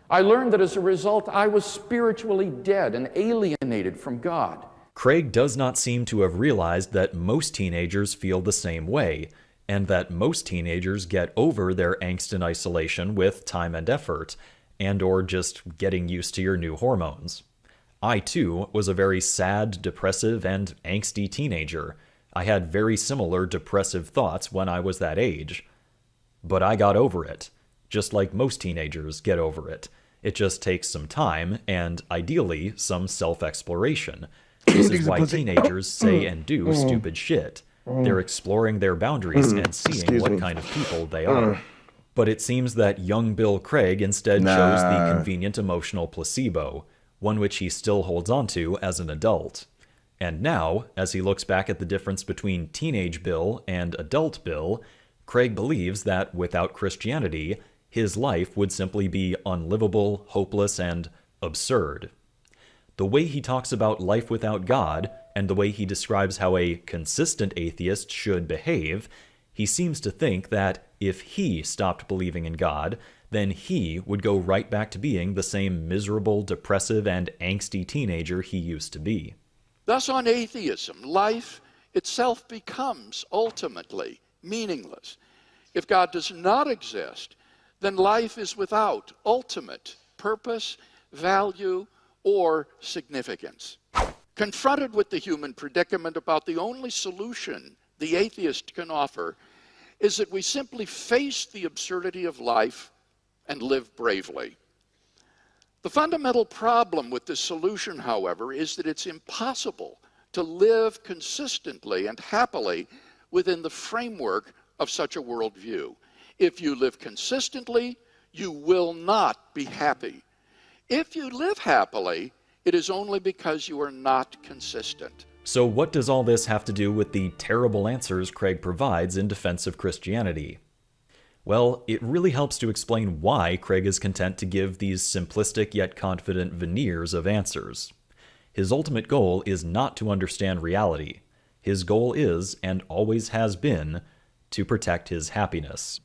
I learned that as a result, I was spiritually dead and alienated from God. Craig does not seem to have realized that most teenagers feel the same way, and that most teenagers get over their angst and isolation with time and effort, and or just getting used to your new hormones. I, too, was a very sad, depressive, and angsty teenager. I had very similar depressive thoughts when I was that age. But I got over it, just like most teenagers get over it. It just takes some time, and ideally, some self-exploration. This is why teenagers say and do stupid shit. They're exploring their boundaries and seeing what kind of people they are. But it seems that young Bill Craig instead chose the convenient emotional placebo, one which he still holds onto as an adult. And now, as he looks back at the difference between teenage Bill and adult Bill, Craig believes that without Christianity, his life would simply be unlivable, hopeless, and absurd. The way he talks about life without God, and the way he describes how a consistent atheist should behave, he seems to think that if he stopped believing in God, then he would go right back to being the same miserable, depressive, and angsty teenager he used to be. Thus, on atheism, life itself becomes ultimately meaningless. If God does not exist, then life is without ultimate purpose, value, or significance. Confronted with the human predicament, about the only solution the atheist can offer is that we simply face the absurdity of life and live bravely. The fundamental problem with this solution, however, is that it's impossible to live consistently and happily within the framework of such a worldview. If you live consistently, you will not be happy. If you live happily, it is only because you are not consistent. So what does all this have to do with the terrible answers Craig provides in defense of Christianity? Well, it really helps to explain why Craig is content to give these simplistic yet confident veneers of answers. His ultimate goal is not to understand reality. His goal is, and always has been, to protect his happiness.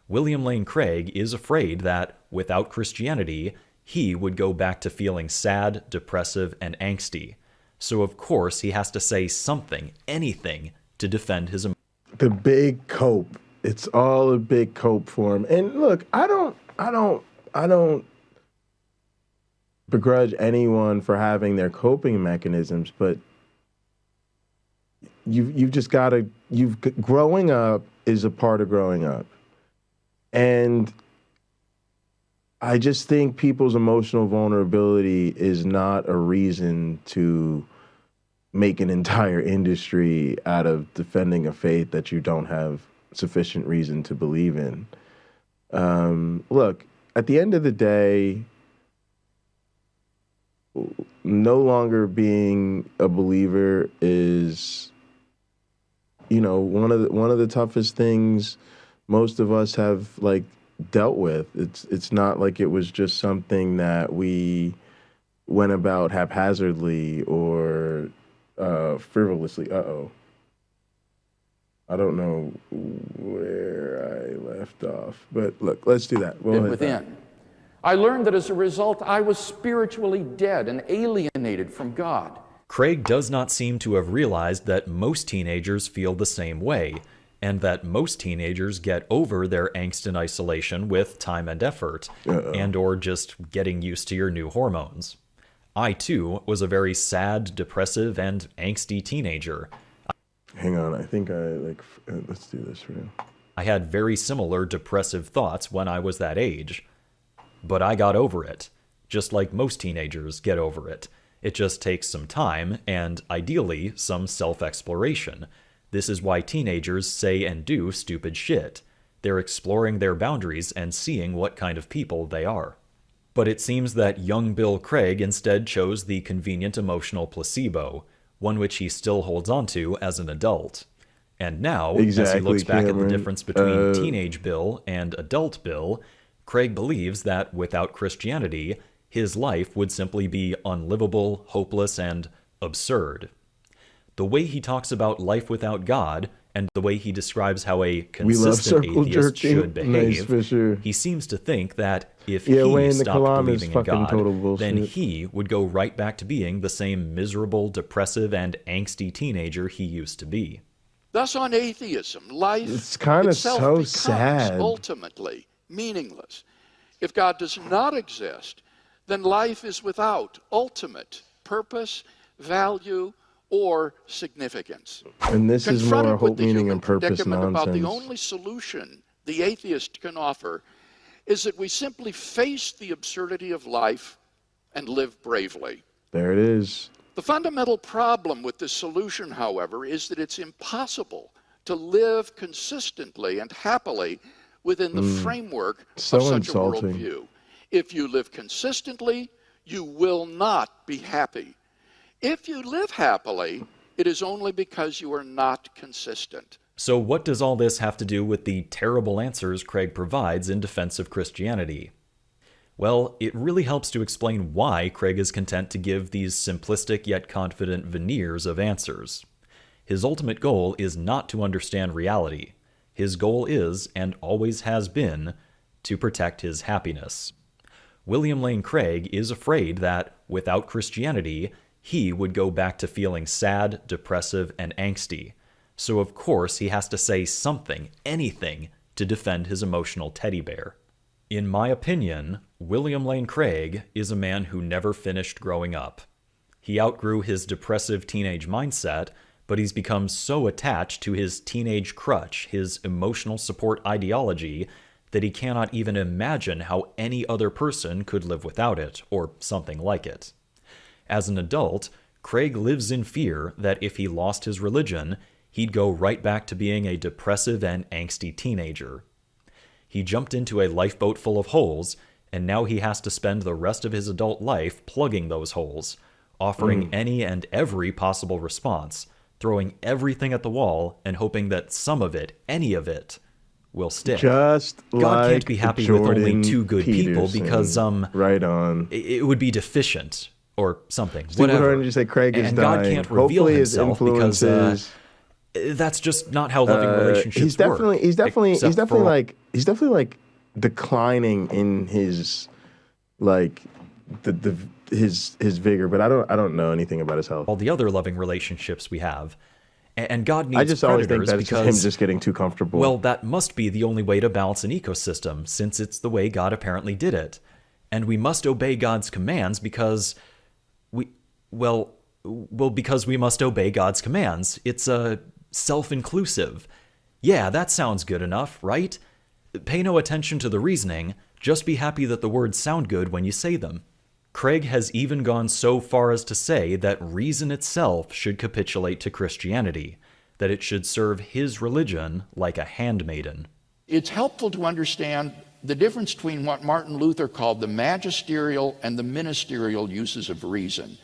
William Lane Craig is afraid that, without Christianity, he would go back to feeling sad, depressive, and angsty. So of course he has to say something, anything, to defend his emotions. The big cope. It's all a big cope for him. And look, I don't begrudge anyone for having their coping mechanisms, but you've just got to, growing up is a part of growing up. And I just think people's emotional vulnerability is not a reason to make an entire industry out of defending a faith that you don't have sufficient reason to believe in. Look, at the end of the day, no longer being a believer is, one of the toughest things most of us have dealt with. It's not like it was just something that we went about haphazardly or frivolously. I don't know where I left off, but look, let's do that. Within. I learned that as a result, I was spiritually dead and alienated from God. Craig does not seem to have realized that most teenagers feel the same way, and that most teenagers get over their angst and isolation with time and effort, and or just getting used to your new hormones. I, too, was a very sad, depressive, and angsty teenager. Hang on, I think let's do this for now. I had very similar depressive thoughts when I was that age. But I got over it, just like most teenagers get over it. It just takes some time, and ideally, some self-exploration. This is why teenagers say and do stupid shit. They're exploring their boundaries and seeing what kind of people they are. But it seems that young Bill Craig instead chose the convenient emotional placebo, one which he still holds onto as an adult. And now, as he looks back at the difference between teenage Bill and adult Bill, Craig believes that without Christianity, his life would simply be unlivable, hopeless, and absurd. The way he talks about life without God, and the way he describes how a consistent atheist should behave, he seems to think that if he stopped believing in God, then he would go right back to being the same miserable, depressive, and angsty teenager he used to be. Thus on atheism, life it's kind of so sad. Ultimately meaningless. If God does not exist, then life is without ultimate purpose, value, or significance. And this is more hope, meaning, and purpose nonsense. About the only solution the atheist can offer is that we simply face the absurdity of life and live bravely. There it is. The fundamental problem with this solution, however, is that it's impossible to live consistently and happily within the framework of such a worldview. If you live consistently, you will not be happy. If you live happily, it is only because you are not consistent. So what does all this have to do with the terrible answers Craig provides in defense of Christianity? Well, it really helps to explain why Craig is content to give these simplistic yet confident veneers of answers. His ultimate goal is not to understand reality. His goal is, and always has been, to protect his happiness. William Lane Craig is afraid that, without Christianity, he would go back to feeling sad, depressive, and angsty. So of course he has to say something, anything, to defend his emotional teddy bear. In my opinion, William Lane Craig is a man who never finished growing up. He outgrew his depressive teenage mindset, but he's become so attached to his teenage crutch, his emotional support ideology, that he cannot even imagine how any other person could live without it, or something like it. As an adult, Craig lives in fear that if he lost his religion, he'd go right back to being a depressive and angsty teenager. He jumped into a lifeboat full of holes, and now he has to spend the rest of his adult life plugging those holes, offering any and every possible response, throwing everything at the wall, and hoping that some of it, any of it, will stick. Just God like can't be happy Jordan with only two good people Peterson. because right on. it would be deficient or something. Steve, whatever. What did you say? Craig is and dying. God can't reveal Hopefully his himself because influences. that's just not how loving relationships He's definitely work. he's definitely like declining in his like his vigor, but I don't know anything about his health. All the other loving relationships we have. And God needs I just always think predators that it's just because him just getting too comfortable. well, that must be the only way to balance an ecosystem, since it's the way God apparently did it. And we must obey God's commands because because we must obey God's commands. It's self-inclusive. Yeah, that sounds good enough, right? Pay no attention to the reasoning, just be happy that the words sound good when you say them. Craig has even gone so far as to say that reason itself should capitulate to Christianity, that it should serve his religion like a handmaiden. It's helpful to understand the difference between what Martin Luther called the magisterial and the ministerial uses of reason.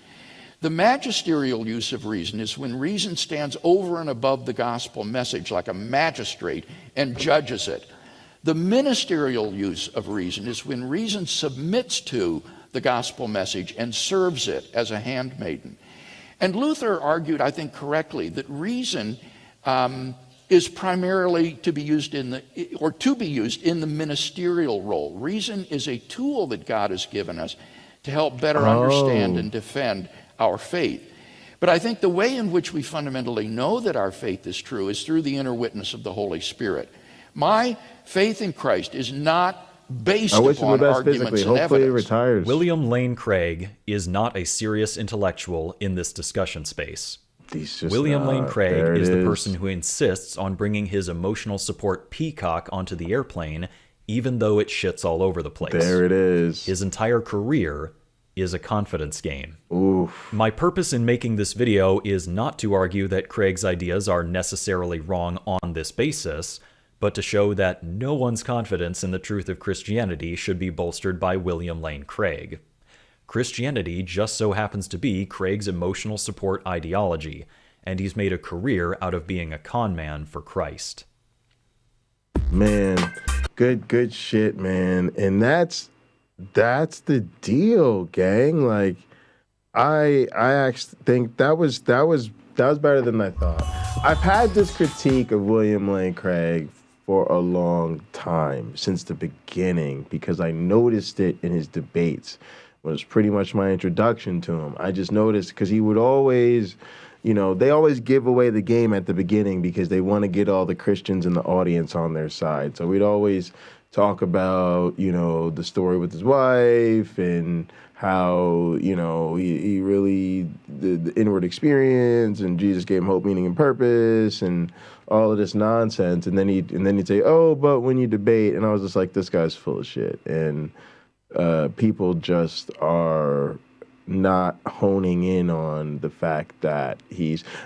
The magisterial use of reason is when reason stands over and above the gospel message like a magistrate and judges it. The ministerial use of reason is when reason submits to the gospel message and serves it as a handmaiden. And Luther argued, I think correctly, that reason is primarily to be used in the ministerial role. Reason is a tool that God has given us to help better understand and defend our faith. But I think the way in which we fundamentally know that our faith is true is through the inner witness of the Holy Spirit. My faith in Christ is not based upon arguments and evidence. Retires. William Lane Craig is not a serious intellectual in this discussion space. William Lane Craig is the person who insists on bringing his emotional support peacock onto the airplane, even though it shits all over the place. There it is. His entire career is a confidence game. Oof. My purpose in making this video is not to argue that Craig's ideas are necessarily wrong on this basis, but to show that no one's confidence in the truth of Christianity should be bolstered by William Lane Craig. Christianity just so happens to be Craig's emotional support ideology, and he's made a career out of being a con man for Christ. Man, good shit, man. And that's the deal, gang. Like, I actually think that was better than I thought. I've had this critique of William Lane Craig for a long time, since the beginning, because I noticed it in his debates. It was pretty much my introduction to him. I just noticed because he would always, they always give away the game at the beginning because they want to get all the Christians in the audience on their side. So we'd always talk about, the story with his wife and how, he really, the inward experience and Jesus gave him hope, meaning, and purpose and all of this nonsense. And then he'd say, oh, but when you debate, and I was just like, this guy's full of shit. And people just are not honing in on the fact that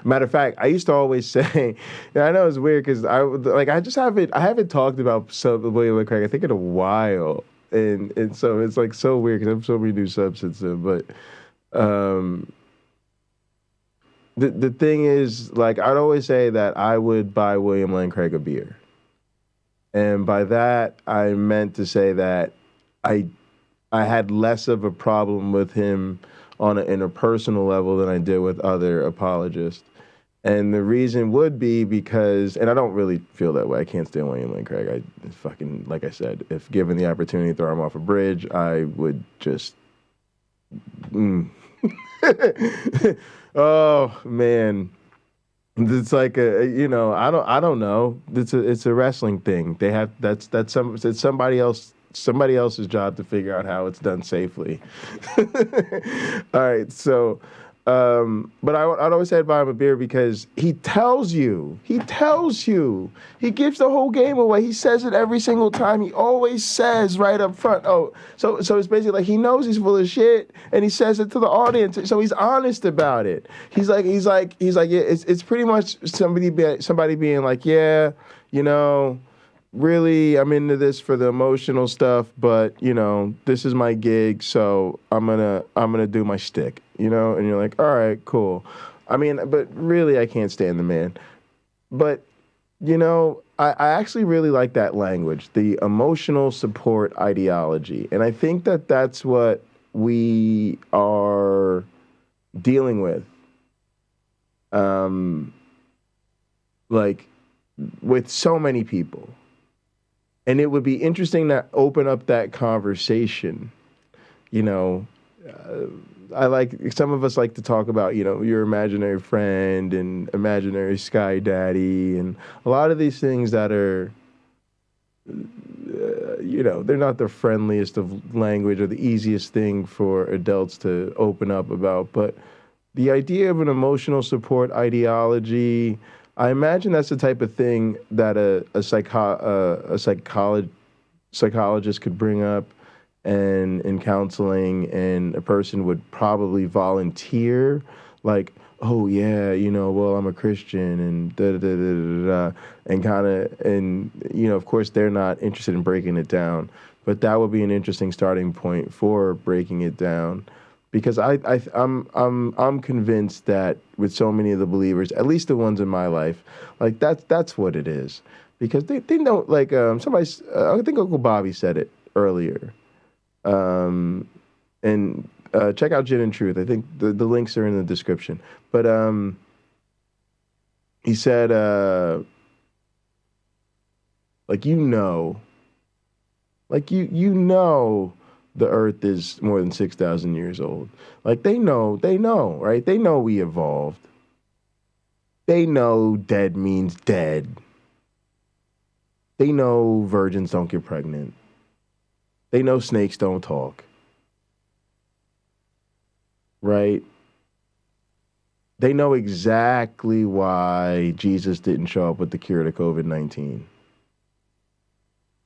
matter of fact, I used to always say, I know it's weird because I haven't talked about William Lane Craig, I think, in a while. And so it's like so weird because I'm so many new substances. But the thing is, like, I'd always say that I would buy William Lane Craig a beer. And by that, I meant to say that I had less of a problem with him on an interpersonal level than I did with other apologists. And the reason would be because, and I don't really feel that way. I can't stand William Lane Craig. Like I said, if given the opportunity to throw him off a bridge, I would just, oh man. It's like I don't know. It's a wrestling thing. It's somebody else's job to figure out how it's done safely. All right, so But I'd always say I'd buy him a beer because he tells you. He gives the whole game away. He says it every single time. He always says right up front. Oh, so it's basically like he knows he's full of shit, and he says it to the audience. So he's honest about it. He's like, yeah. It's pretty much somebody being like, yeah, you know. Really, I'm into this for the emotional stuff, but you know, this is my gig, so I'm gonna do my shtick, you know. And you're like, all right, cool. I mean, but really, I can't stand the man. But you know, I actually really like that language, the emotional support ideology, and I think that that's what we are dealing with, like with so many people. And it would be interesting to open up that conversation. You know, some of us like to talk about, you know, your imaginary friend and imaginary sky daddy and a lot of these things that are, you know, they're not the friendliest of language or the easiest thing for adults to open up about. But the idea of an emotional support ideology, I imagine that's the type of thing that a psychologist could bring up and in counseling, and a person would probably volunteer, like, oh yeah, you know, well, I'm a Christian and da da da da da, and kind of, and you know, of course, they're not interested in breaking it down, but that would be an interesting starting point for breaking it down. Because I'm convinced that with so many of the believers, at least the ones in my life, like that's what it is. Because they don't like somebody. I think Uncle Bobby said it earlier. And check out Gin and Truth. I think the links are in the description. But he said like you know the earth is more than 6,000 years old. Like they know, right? They know we evolved. They know dead means dead. They know virgins don't get pregnant. They know snakes don't talk. Right? They know exactly why Jesus didn't show up with the cure to COVID-19.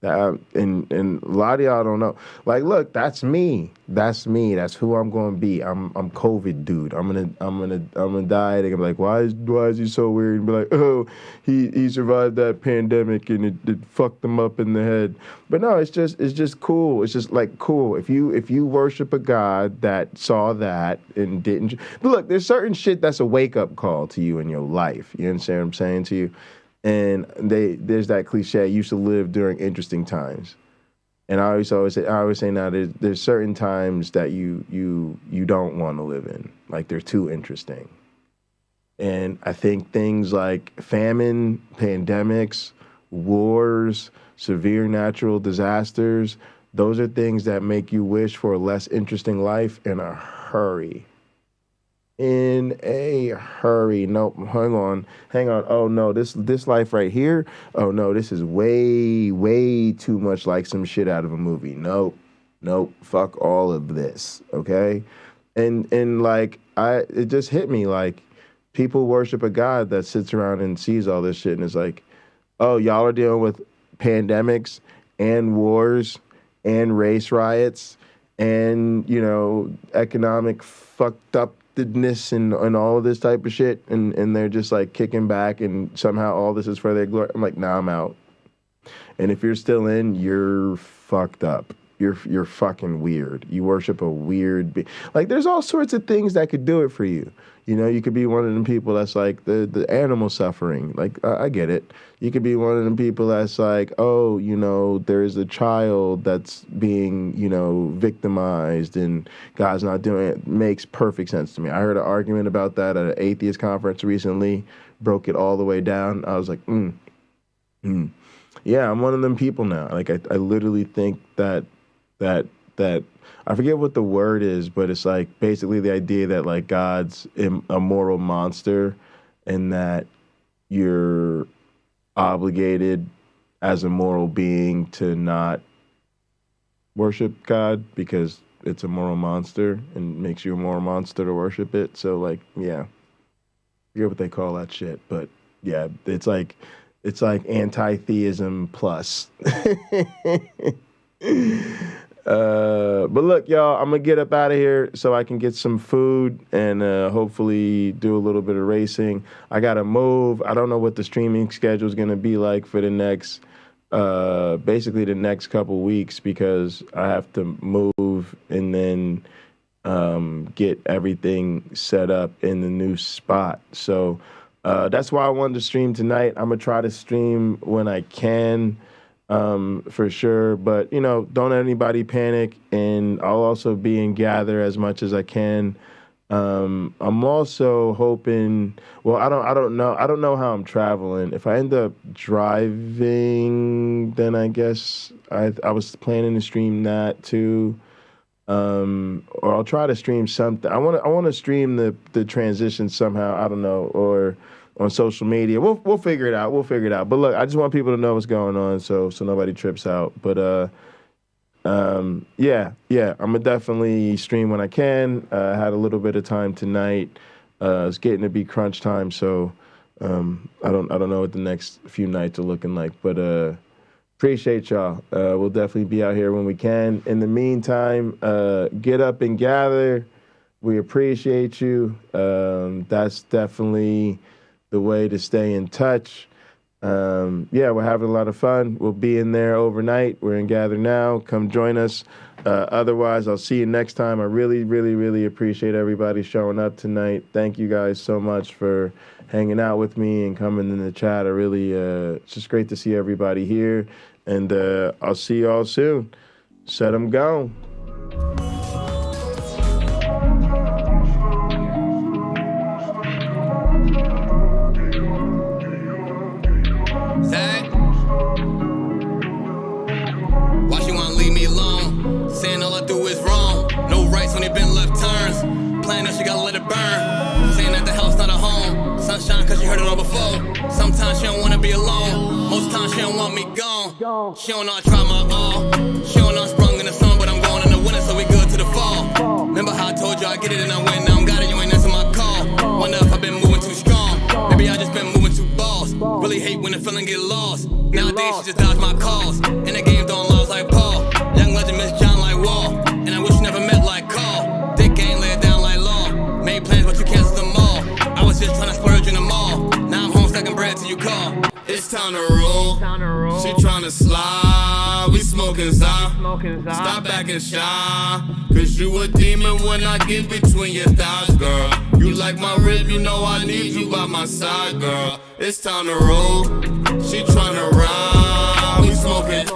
And a lot of y'all don't know. Like, look, that's me. That's who I'm going to be. I'm COVID dude. I'm gonna die. They're gonna be like, why is he so weird? And be like, oh, he survived that pandemic and it fucked him up in the head. But no, it's just cool. It's just like cool. If you worship a God that saw that and didn't look, there's certain shit that's a wake up call to you in your life. You understand what I'm saying to you? And there's that cliche, I used to live during interesting times. And I always say now there's certain times that you don't want to live in. Like they're too interesting. And I think things like famine, pandemics, wars, severe natural disasters, those are things that make you wish for a less interesting life in a hurry. In a hurry. Nope, hang on. Oh no, this life right here. Oh no, this is way too much like some shit out of a movie. Nope. Fuck all of this. Okay, and like it just hit me like people worship a God that sits around and sees all this shit and is like, oh, y'all are dealing with pandemics and wars and race riots and you know economic fucked up and all of this type of shit, and they're just like kicking back, and somehow all this is for their glory. I'm like, nah, I'm out. And if you're still in, you're fucked up. You're fucking weird. You worship a weird like there's all sorts of things that could do it for you. You know, you could be one of them people that's like the animal suffering. Like I get it. You could be one of them people that's like, oh, you know, there's a child that's being, you know, victimized and God's not doing it. Makes perfect sense to me. I heard an argument about that at an atheist conference recently. Broke it all the way down. I was like, yeah, I'm one of them people now. Like I literally think that I forget what the word is, but it's like basically the idea that like God's a moral monster and that you're obligated as a moral being to not worship God because it's a moral monster and makes you a moral monster to worship it. So like, yeah, I forget what they call that shit, but yeah, it's like anti-theism plus. But look, y'all, I'm gonna get up out of here so I can get some food and hopefully do a little bit of racing. I gotta move. I don't know what the streaming schedule is gonna be like for the next, basically the next couple weeks, because I have to move and then get everything set up in the new spot. So that's why I wanted to stream tonight. I'm gonna try to stream when I can. For sure, but don't let anybody panic, and I'll also be in Gather as much as I can. I'm also hoping, well, I don't know how I'm traveling. If I end up driving, then I guess I was planning to stream that too, or I'll try to stream something. I want to stream the transition somehow. I don't know, or on social media. We'll figure it out. But look, I just want people to know what's going on so nobody trips out. But yeah, I'm gonna definitely stream when I can. I had a little bit of time tonight. It's getting to be crunch time, so I don't know what the next few nights are looking like. But appreciate y'all. We'll definitely be out here when we can. In the meantime, get up and gather. We appreciate you. That's definitely the way to stay in touch. Yeah, we're having a lot of fun. We'll be in there overnight. We're in Gather now. Come join us. Otherwise, I'll see you next time. I really, really, really appreciate everybody showing up tonight. Thank you guys so much for hanging out with me and coming in the chat. I really, it's just great to see everybody here. And I'll see you all soon. Set 'em gone. Why she wanna leave me alone? Saying all I do is wrong. No rights when they been left turns. Playing that she gotta let it burn. Saying that the house not a home. Sunshine cause she heard it all before. Sometimes she don't wanna be alone. Most times she don't want me gone. She don't know I try my all. She don't know I sprung in the sun, but I'm going in the winter, so we good to the fall. Remember how I told you I get it and I win. Now I'm got it, you ain't answer my call. Wonder if I've been moving too strong. Maybe I just been moving too boss. Really hate when the feeling get lost. Nowadays she just dodge my calls. In the game throwing laws like Paul. Young legend Miss John like Wall. And I wish you never met like Carl. Dick game lay it down like law. Made plans but you canceled them all. I was just trying to splurge in the mall. Now I'm home stacking bread till you call. It's time to roll. She tryna slide. We smoking Zah. Stop acting shy. Cause you a demon when I get between your thighs, girl. You like my rib, you know I need you by my side, girl. It's time to roll. She tryna ride. We smoking.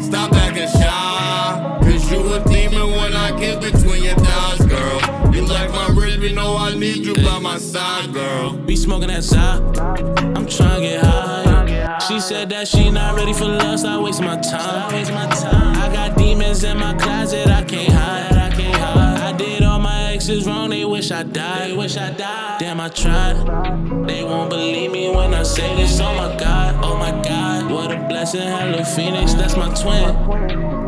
Stop acting shy. Cause you a demon when I get between your thighs, girl. You like my rib, you know I need you by my side, girl. Be smoking that side. I'm tryna get high. She said that she not ready for love, stop wasting my time. I got demons in my closet, I can't hide. I did all my exes wrong, they wish I died. Damn, I tried. They won't believe me when I say this. Oh my God, what a blessing. Hello Phoenix, that's my twin.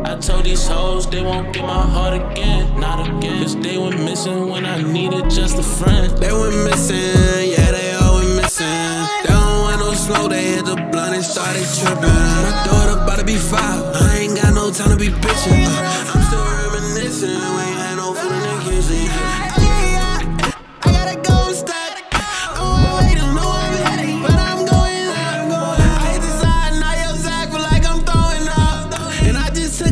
I told these hoes they won't get my heart again, not again. Cause they went missing when I needed just a friend. They went missing, yeah, they always missing. They don't want no smoke, they hit the blunt and started tripping. My daughter about to be 5, I ain't got no time to be bitching. I'm still reminiscing.